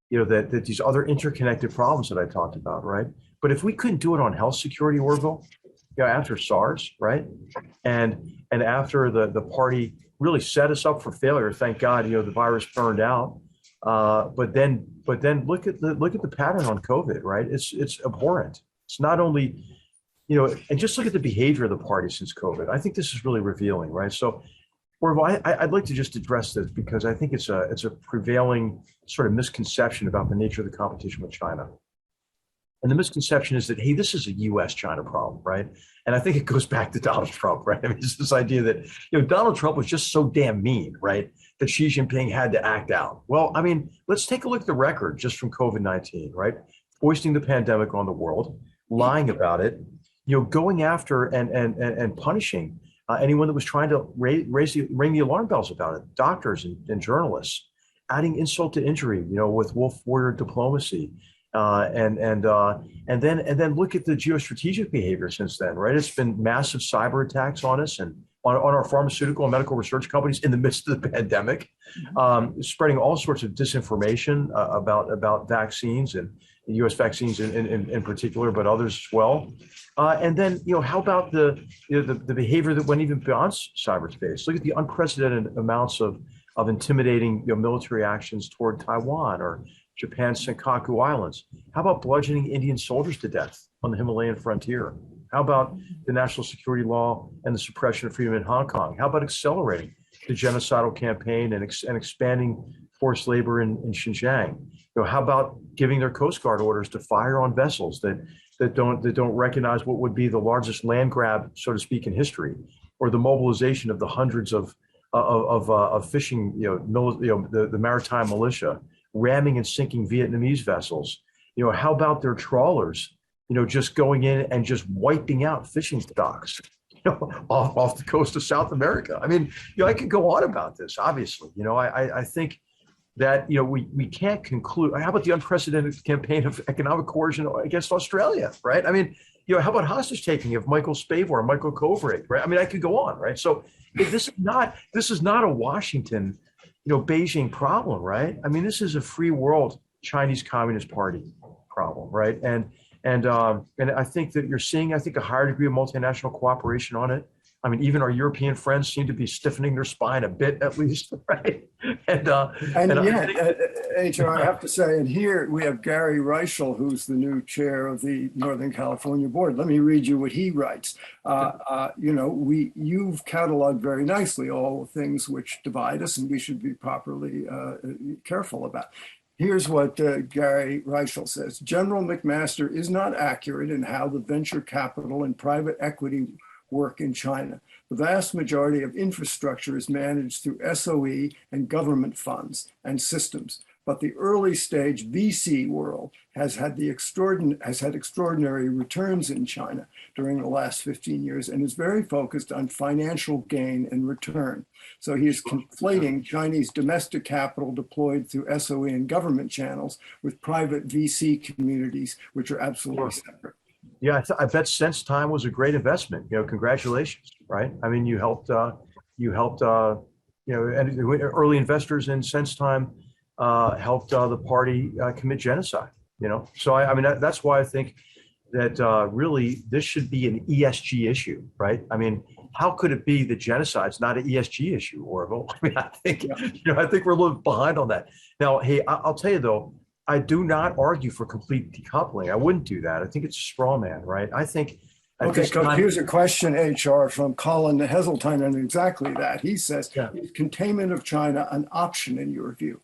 that these other interconnected problems that I talked about, right? But if we couldn't do it on health security, Orville, after SARS, right, and after the party really set us up for failure. Thank God, the virus burned out. But then look at the pattern on COVID, right? It's abhorrent. It's not only and just look at the behavior of the party since COVID. I think this is really revealing, right? So, Orville, I'd like to just address this because I think it's a prevailing sort of misconception about the nature of the competition with China. And the misconception is that, hey, this is a U.S. China problem, right? And I think it goes back to Donald Trump, right? I mean, it's this idea that Donald Trump was just so damn mean, right, that Xi Jinping had to act out. Well, I mean, let's take a look at the record just from COVID-19, right? Foisting the pandemic on the world, lying about it, going after and punishing anyone that was trying to ring the alarm bells about it, doctors and journalists, adding insult to injury, with wolf warrior diplomacy, and then look at the geostrategic behavior since then, right? It's been massive cyber attacks on us and on our pharmaceutical and medical research companies in the midst of the pandemic, spreading all sorts of disinformation about vaccines and U.S. vaccines in particular, but others as well. And then, how about the behavior that went even beyond cyberspace? Look at the unprecedented amounts of intimidating military actions toward Taiwan or Japan's Senkaku Islands. How about bludgeoning Indian soldiers to death on the Himalayan frontier? How about the national security law and the suppression of freedom in Hong Kong? How about accelerating the genocidal campaign and expanding forced labor in Xinjiang? How about giving their Coast Guard orders to fire on vessels that don't recognize what would be the largest land grab, so to speak, in history, or the mobilization of the hundreds of fishing, the maritime militia, ramming and sinking Vietnamese vessels? How about their trawlers, just going in and just wiping out fishing stocks, off the coast of South America? I mean, I could go on about this, obviously. I think that, we can't conclude. How about the unprecedented campaign of economic coercion against Australia, right? I mean, how about hostage taking of Michael Spavor and Michael Kovrig, right? I mean, I could go on, right? So this is not a Washington, Beijing problem, right? I mean, this is a free world Chinese Communist Party problem, right? And I think that you're seeing, a higher degree of multinational cooperation on it. I mean, even our European friends seem to be stiffening their spine a bit, at least, right? And yet, HR, I have to say, and here we have Gary Reichel, who's the new chair of the Northern California board. Let me read you what he writes. You've cataloged very nicely all the things which divide us, and we should be properly careful about. Here's what Gary Reichel says. General McMaster is not accurate in how the venture capital and private equity work in China. The vast majority of infrastructure is managed through SOE and government funds and systems. But the early stage VC world has had extraordinary returns in China during the last 15 years and is very focused on financial gain and return. So he is conflating Chinese domestic capital deployed through SOE and government channels with private VC communities, which are absolutely separate. Yeah, I bet Sense Time was a great investment. Congratulations, right? I mean, you helped, and early investors in Sense Time helped the party commit genocide. So I mean that's why I think that really this should be an ESG issue, right? I mean, how could it be that genocide's not an ESG issue, Orville? I mean, I think we're a little behind on that. Now, hey, I'll tell you though, I do not argue for complete decoupling. I wouldn't do that. I think it's a straw man, right? I think. Okay, so here's a question, HR, from Colin Heseltine, and exactly that. He says, is containment of China an option in your view?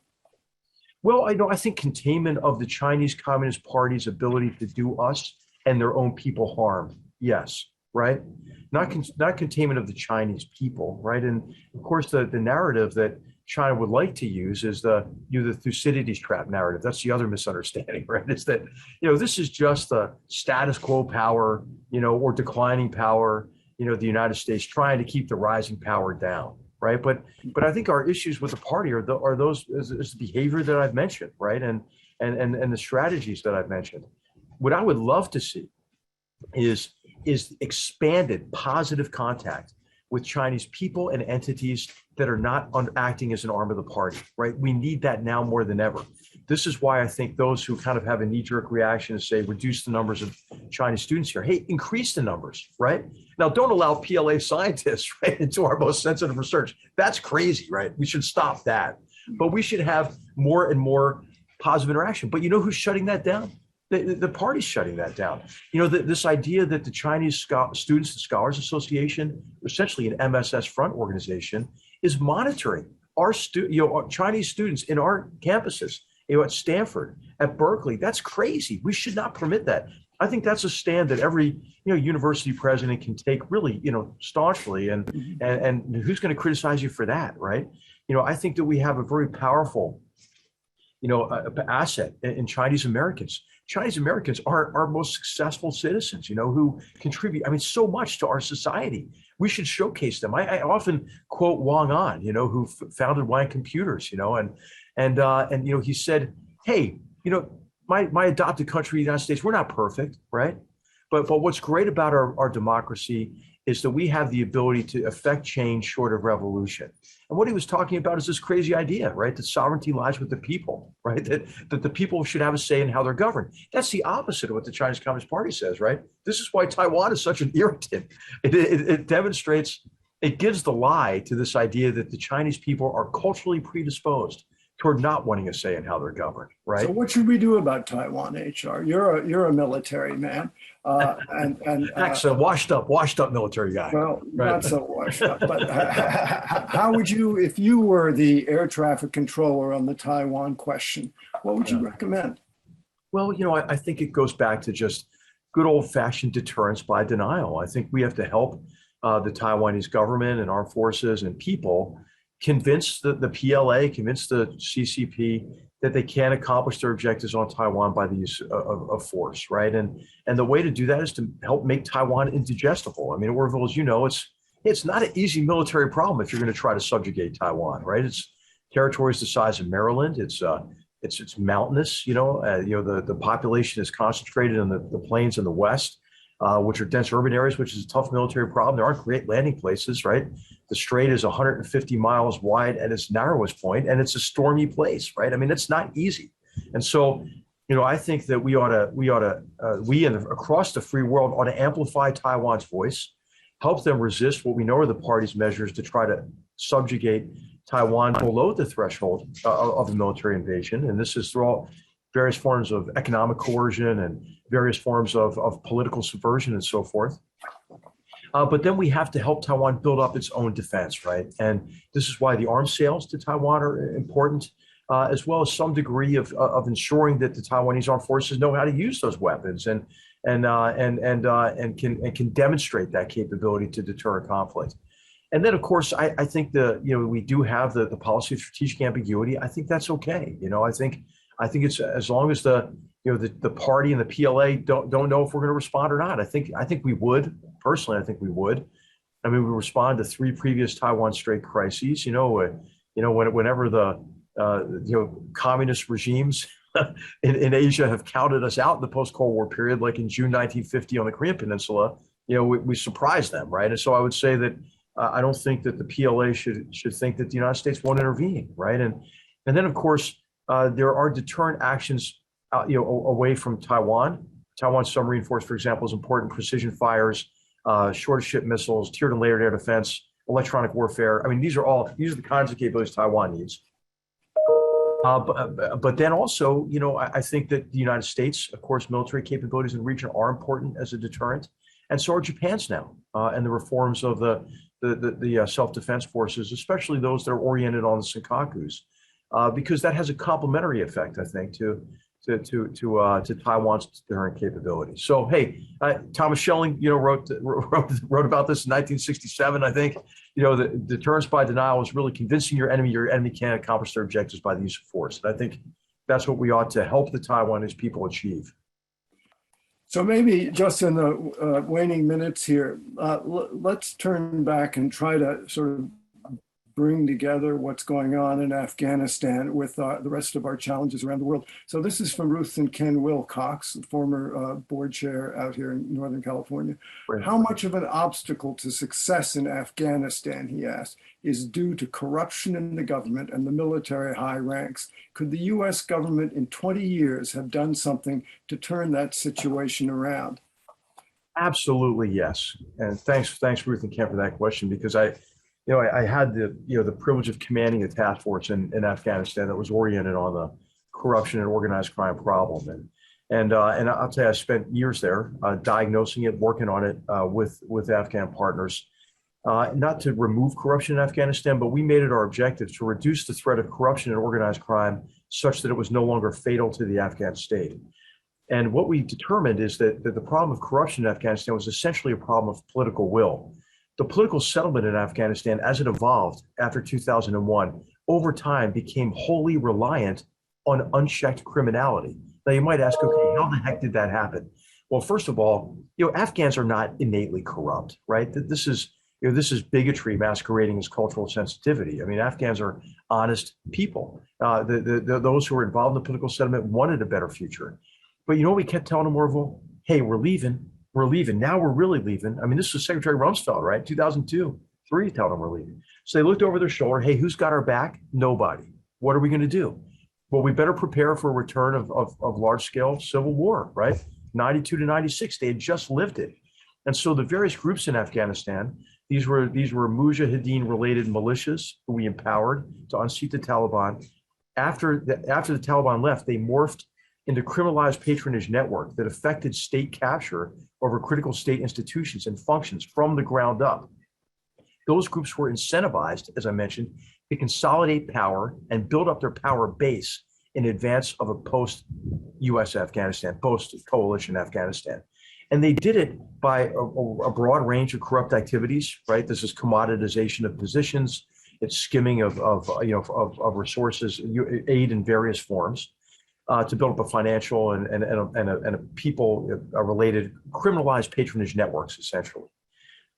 Well, I think containment of the Chinese Communist Party's ability to do us and their own people harm, yes, right? Not containment of the Chinese people, right? And of course, the narrative that China would like to use is the Thucydides trap narrative. That's the other misunderstanding, right? It's that, this is just the status quo power, or declining power, the United States trying to keep the rising power down, right? But I think our issues with the party is the behavior that I've mentioned, right? And the strategies that I've mentioned. What I would love to see is expanded positive contact with Chinese people and entities that are not acting as an arm of the party, right? We need that now more than ever. This is why I think those who kind of have a knee-jerk reaction to say, reduce the numbers of Chinese students here. Hey, increase the numbers, right? Now, don't allow PLA scientists right into our most sensitive research. That's crazy, right? We should stop that. But we should have more and more positive interaction. But you know who's shutting that down? The party's shutting that down. This idea that the Chinese Students and Scholars Association, essentially an MSS front organization, is monitoring our Chinese students in our campuses, at Stanford, at Berkeley. That's crazy. We should not permit that. I think that's a stand that every university president can take really staunchly. And who's going to criticize you for that, right? I think that we have a very powerful asset in Chinese Americans. Chinese Americans are our most successful citizens, who contribute, so much to our society. We should showcase them. I often quote Wang An, who founded Wang Computers, and he said, hey, my adopted country, the United States, we're not perfect, right? But what's great about our democracy is that we have the ability to affect change short of revolution. And what he was talking about is this crazy idea, right? That sovereignty lies with the people, right? That the people should have a say in how they're governed. That's the opposite of what the Chinese Communist Party says, right? This is why Taiwan is such an irritant. It demonstrates, it gives the lie to this idea that the Chinese people are culturally predisposed toward not wanting a say in how they're governed, right? So what should we do about Taiwan, HR? You're a military man, That's a washed up military guy. Well, right? Not so washed up. But how would you, if you were the air traffic controller on the Taiwan question, what would you recommend? Well, I think it goes back to just good old-fashioned deterrence by denial. I think we have to help the Taiwanese government and armed forces and people convince the PLA, convince the CCP that they can accomplish their objectives on Taiwan by the use of force, right? And the way to do that is to help make Taiwan indigestible. Orville, as you know, it's not an easy military problem if you're going to try to subjugate Taiwan, right? It's territories the size of Maryland. It's mountainous. The population is concentrated in the plains in the west, which are dense urban areas, which is a tough military problem. There aren't great landing places, right? The strait is 150 miles wide at its narrowest point, and it's a stormy place, right? It's not easy. And so, I think that we across the free world ought to amplify Taiwan's voice, help them resist what we know are the party's measures to try to subjugate Taiwan below the threshold of a military invasion. And this is through all various forms of economic coercion and various forms of political subversion and so forth. But then we have to help Taiwan build up its own defense, right? And this is why the arms sales to Taiwan are important, as well as some degree of ensuring that the Taiwanese armed forces know how to use those weapons and can demonstrate that capability to deter a conflict. And then, of course, I think we do have the policy of strategic ambiguity. I think that's okay. I think it's as long as the party and the PLA don't know if we're going to respond or not. I think we would. Personally, I think we would. We respond to 3 previous Taiwan Strait crises. Whenever the communist regimes in Asia have counted us out in the post-Cold War period, like in June 1950 on the Korean Peninsula, we surprised them, right? And so I would say that I don't think that the PLA should think that the United States won't intervene, right? And then, of course, there are deterrent actions away from Taiwan. Taiwan submarine force, for example, is important. Precision fires, short-ship missiles, tiered and layered air defense, electronic warfare. These are the kinds of capabilities Taiwan needs. But then also, I think that the United States, of course, military capabilities in the region are important as a deterrent, and so are Japan's now, and the reforms of the self-defense forces, especially those that are oriented on the Senkakus, because that has a complementary effect, I think, to Taiwan's deterrent capabilities. So, hey, Thomas Schelling, wrote about this in 1967. I think, the deterrence by denial is really convincing your enemy can't accomplish their objectives by the use of force. And I think that's what we ought to help the Taiwanese people achieve. So maybe just in the waning minutes here, let's turn back and try to sort of bring together what's going on in Afghanistan with the rest of our challenges around the world. So this is from Ruth and Ken Wilcox, the former board chair out here in Northern California. Right. How much of an obstacle to success in Afghanistan, he asked, is due to corruption in the government and the military high ranks? Could the U.S. government in 20 years have done something to turn that situation around? Absolutely, yes. And thanks, Ruth and Ken, for that question, because I had the privilege of commanding a task force in Afghanistan that was oriented on the corruption and organized crime problem, and I'll tell you, I spent years there diagnosing it, working on it with Afghan partners, not to remove corruption in Afghanistan, but we made it our objective to reduce the threat of corruption and organized crime such that it was no longer fatal to the Afghan state. And what we determined is that the problem of corruption in Afghanistan was essentially a problem of political will. The political settlement in Afghanistan, as it evolved after 2001, over time became wholly reliant on unchecked criminality. Now you might ask, okay, how the heck did that happen? Well, first of all, Afghans are not innately corrupt, right? This is, this is bigotry masquerading as cultural sensitivity. I mean, Afghans are honest people. Those who were involved in the political settlement wanted a better future. But we kept telling them, Orville, hey, we're leaving. We're leaving. Now we're really leaving. I mean, this was Secretary Rumsfeld, right? 2002, 3, telling them we're leaving. So they looked over their shoulder. Hey, who's got our back? Nobody. What are we going to do? Well, we better prepare for a return of large-scale civil war, right? 92 to 96, they had just lived it. And so the various groups in Afghanistan, these were Mujahideen-related militias who we empowered to unseat the Taliban. After the Taliban left, they morphed into criminalized patronage network that affected state capture over critical state institutions and functions from the ground up. Those groups were incentivized, as I mentioned, to consolidate power and build up their power base in advance of a post-U.S. Afghanistan, post-coalition Afghanistan. And they did it by a broad range of corrupt activities, right? This is commoditization of positions, it's skimming of resources, aid in various forms, to build up a financial and a people-related criminalized patronage networks, essentially.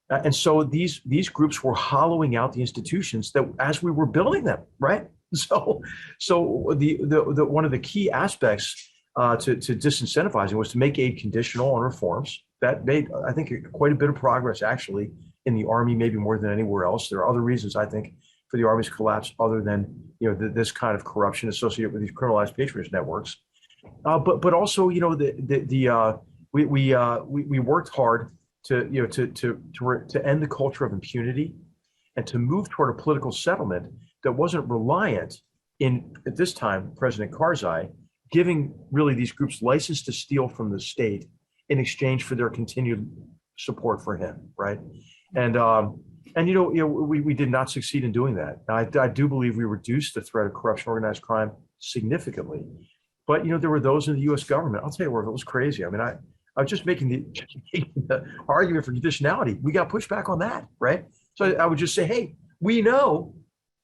And so these groups were hollowing out the institutions that as we were building them, right? So the one of the key aspects to disincentivizing was to make aid conditional on reforms. That made, I think, quite a bit of progress actually in the Army, maybe more than anywhere else. There are other reasons, I think, for the Army's collapse other than this kind of corruption associated with these criminalized patronage networks. But also, we worked hard to end the culture of impunity and to move toward a political settlement that wasn't reliant at this time, President Karzai, giving really these groups license to steal from the state in exchange for their continued support for him, right? And we did not succeed in doing that. Now, I do believe we reduced the threat of corruption, organized crime significantly. But there were those in the U.S. government. I'll tell you where it was crazy. I mean, I was just making the argument for conditionality. We got pushback on that, right? So I would just say, hey, we know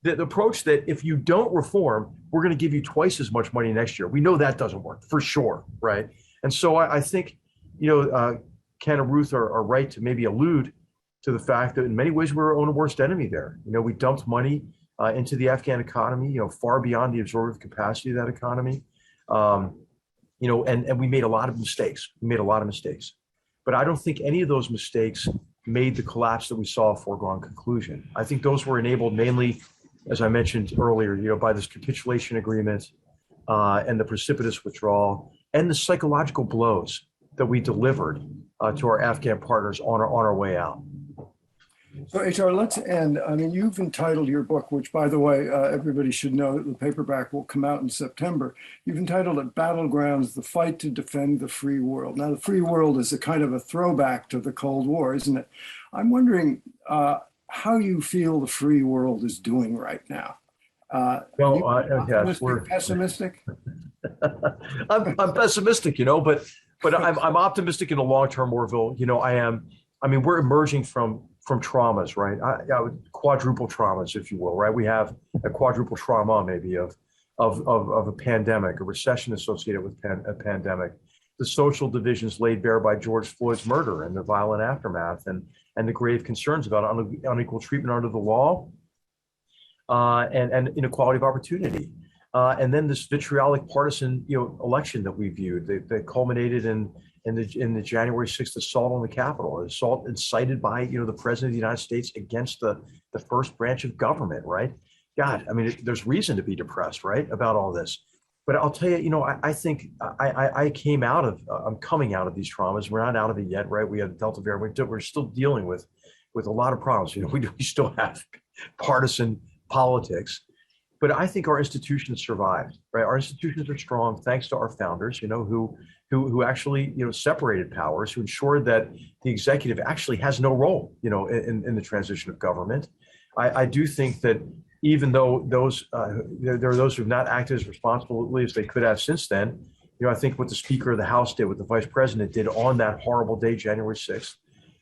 the approach that if you don't reform, we're going to give you twice as much money next year. We know that doesn't work for sure, right? And so I think, Ken and Ruth are right to maybe allude to the fact that in many ways we're our own worst enemy there. We dumped money into the Afghan economy, far beyond the absorptive capacity of that economy. And we made a lot of mistakes. But I don't think any of those mistakes made the collapse that we saw a foregone conclusion. I think those were enabled mainly, as I mentioned earlier, by this capitulation agreement and the precipitous withdrawal and the psychological blows that we delivered to our Afghan partners on our way out. So HR, let's end. I mean, you've entitled your book, which, by the way, everybody should know that the paperback will come out in September. You've entitled it Battlegrounds, The Fight to Defend the Free World. Now, the free world is a kind of a throwback to the Cold War, isn't it? I'm wondering how you feel the free world is doing right now. Pessimistic? I'm pessimistic, but I'm optimistic in the long term, Orville. We're emerging from traumas, right? Quadruple traumas, if you will, right? We have a quadruple trauma, maybe, of a pandemic, a recession associated with a pandemic, the social divisions laid bare by George Floyd's murder and the violent aftermath, and the grave concerns about unequal treatment under the law, and inequality of opportunity. And then this vitriolic partisan, election that we viewed that culminated in the January 6th assault on the Capitol, an assault incited by, the President of the United States against the first branch of government, right? God, I mean, there's reason to be depressed, right, about all this. But I'll tell you, I think I'm coming out of these traumas. We're not out of it yet, right? We have Delta variant. We're still dealing with a lot of problems. We still have partisan politics. But I think our institutions survived, right? Our institutions are strong thanks to our founders, who actually, separated powers, who ensured that the executive actually has no role, in the transition of government. I do think that even though there are those who have not acted as responsibly as they could have since then, I think what the Speaker of the House did, what the Vice President did on that horrible day, January 6th,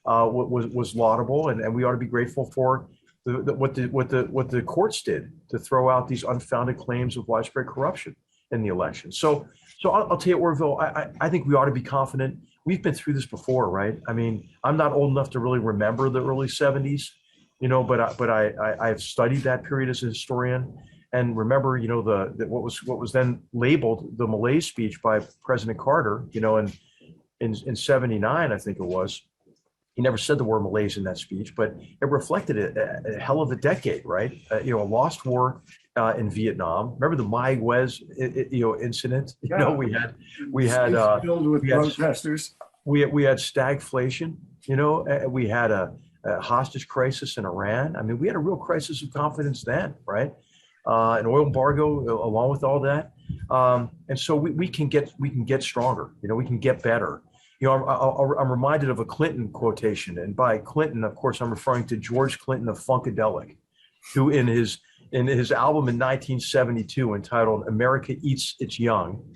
was laudable, and we ought to be grateful for what the courts did to throw out these unfounded claims of widespread corruption. in the election. So I'll tell you, Orville, I think we ought to be confident. We've been through this before, right? I mean, I'm not old enough to really remember the early 70s, but I've studied that period as a historian. And remember, what was then labeled the Malaise speech by President Carter, in 79, I think it was. He never said the word Malaise in that speech, but it reflected a hell of a decade, right? A lost war in Vietnam. Remember the Mai Wes, incident? Yeah. We had filled with protesters. We had stagflation. We had a hostage crisis in Iran. I mean, we had a real crisis of confidence then, right? An oil embargo along with all that, and so we can get stronger. We can get better. I'm reminded of a Clinton quotation, and by Clinton, of course, I'm referring to George Clinton of Funkadelic, who in his album in 1972 entitled "America Eats Its Young,"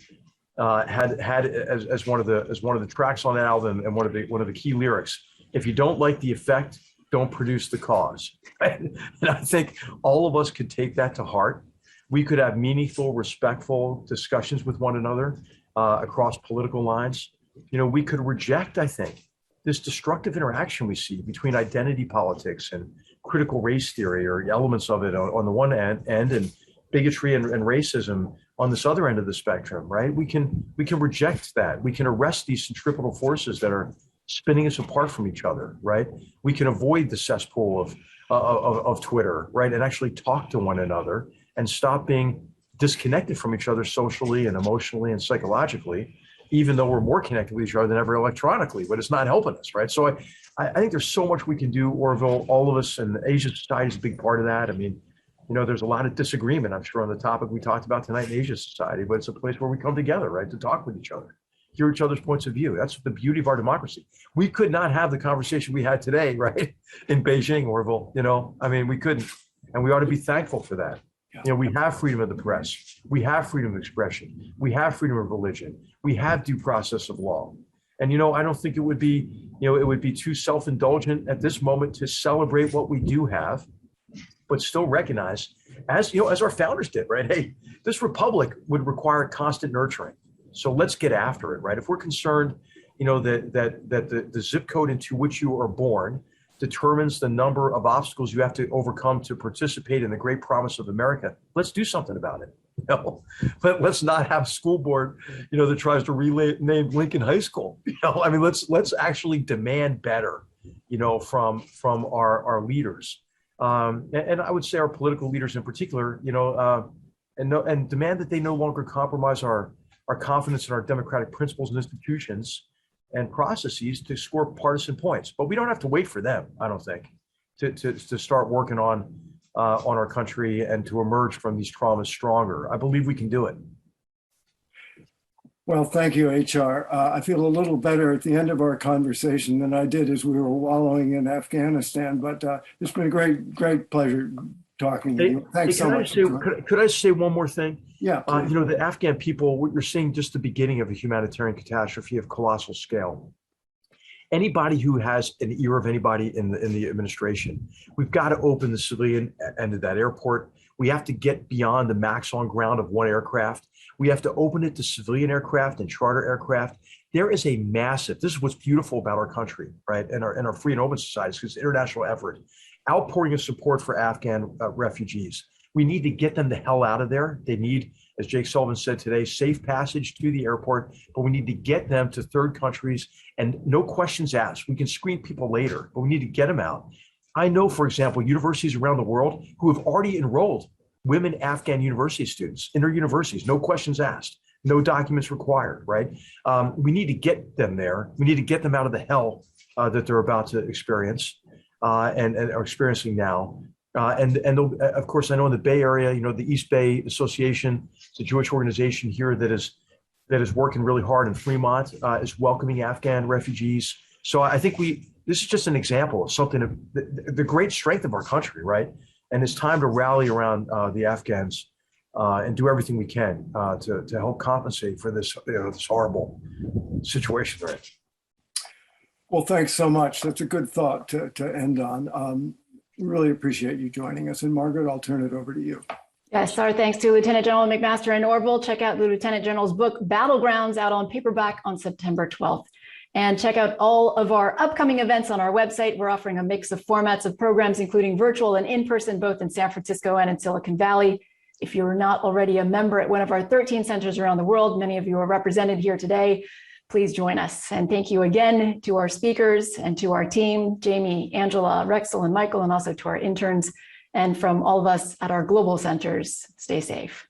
had as one of the tracks on that album, and one of the key lyrics: "If you don't like the effect, don't produce the cause." And I think all of us could take that to heart. We could have meaningful, respectful discussions with one another across political lines. We could reject, I think, this destructive interaction we see between identity politics and critical race theory, or elements of it on the one end, and bigotry and racism on this other end of the spectrum, right? We can reject that. We can arrest these centripetal forces that are spinning us apart from each other, right? We can avoid the cesspool of Twitter, right? And actually talk to one another and stop being disconnected from each other socially and emotionally and psychologically, even though we're more connected with each other than ever electronically, but it's not helping us, right? So I think there's so much we can do, Orville, all of us, and Asia Society is a big part of that. I mean, there's a lot of disagreement, I'm sure, on the topic we talked about tonight in Asia Society, but it's a place where we come together, right, to talk with each other, hear each other's points of view. That's the beauty of our democracy. We could not have the conversation we had today, right, in Beijing, Orville. I mean, we couldn't, and we ought to be thankful for that. We have freedom of the press. We have freedom of expression. We have freedom of religion. We have due process of law. And, I don't think it would be too self-indulgent at this moment to celebrate what we do have, but still recognize, as our founders did, right? Hey, this republic would require constant nurturing. So let's get after it, right? If we're concerned, that the zip code into which you are born determines the number of obstacles you have to overcome to participate in the great promise of America, let's do something about it. But let's not have a school board, that tries to rename Lincoln High School. I mean, let's actually demand better, from our leaders, and I would say our political leaders in particular, and demand that they no longer compromise our confidence in our democratic principles and institutions and processes to score partisan points. But we don't have to wait for them, I don't think, to start working on our country and to emerge from these traumas stronger. I believe we can do it. Well, thank you, HR. I feel a little better at the end of our conversation than I did as we were wallowing in Afghanistan, but it's been a great pleasure talking to you. Thanks so much. Could I say one more thing? Yeah. The Afghan people, what you're seeing just the beginning of a humanitarian catastrophe of colossal scale. Anybody who has an ear of anybody in the administration, we've got to open the civilian end of that airport. We have to get beyond the max on ground of one aircraft. We have to open it to civilian aircraft and charter aircraft. There is a massive, this is what's beautiful about our country, right? And our free and open societies, because international effort, outpouring of support for Afghan refugees. We need to get them the hell out of there. They need, as Jake Sullivan said today, safe passage to the airport, but we need to get them to third countries and no questions asked. We can screen people later, but we need to get them out. I know, for example, universities around the world who have already enrolled women Afghan university students in their universities, no questions asked, no documents required, right? We need to get them there. We need to get them out of the hell that they're about to experience and are experiencing now. And of course, I know in the Bay Area, the East Bay Association, it's a Jewish organization here that is working really hard in Fremont, is welcoming Afghan refugees. So I think this is just an example of something of the great strength of our country, right? And it's time to rally around the Afghans and do everything we can to help compensate for this, this horrible situation they're in. Well, thanks so much. That's a good thought to end on. Really appreciate you joining us. And Margaret, I'll turn it over to you. Yes, our thanks to Lieutenant General McMaster and Orville. Check out the Lieutenant General's book, Battlegrounds, out on paperback on September 12th. And check out all of our upcoming events on our website. We're offering a mix of formats of programs, including virtual and in-person, both in San Francisco and in Silicon Valley. If you're not already a member at one of our 13 centers around the world, many of you are represented here today, please join us. And thank you again to our speakers and to our team, Jamie, Angela, Rexel, and Michael, and also to our interns. And from all of us at our global centers, stay safe.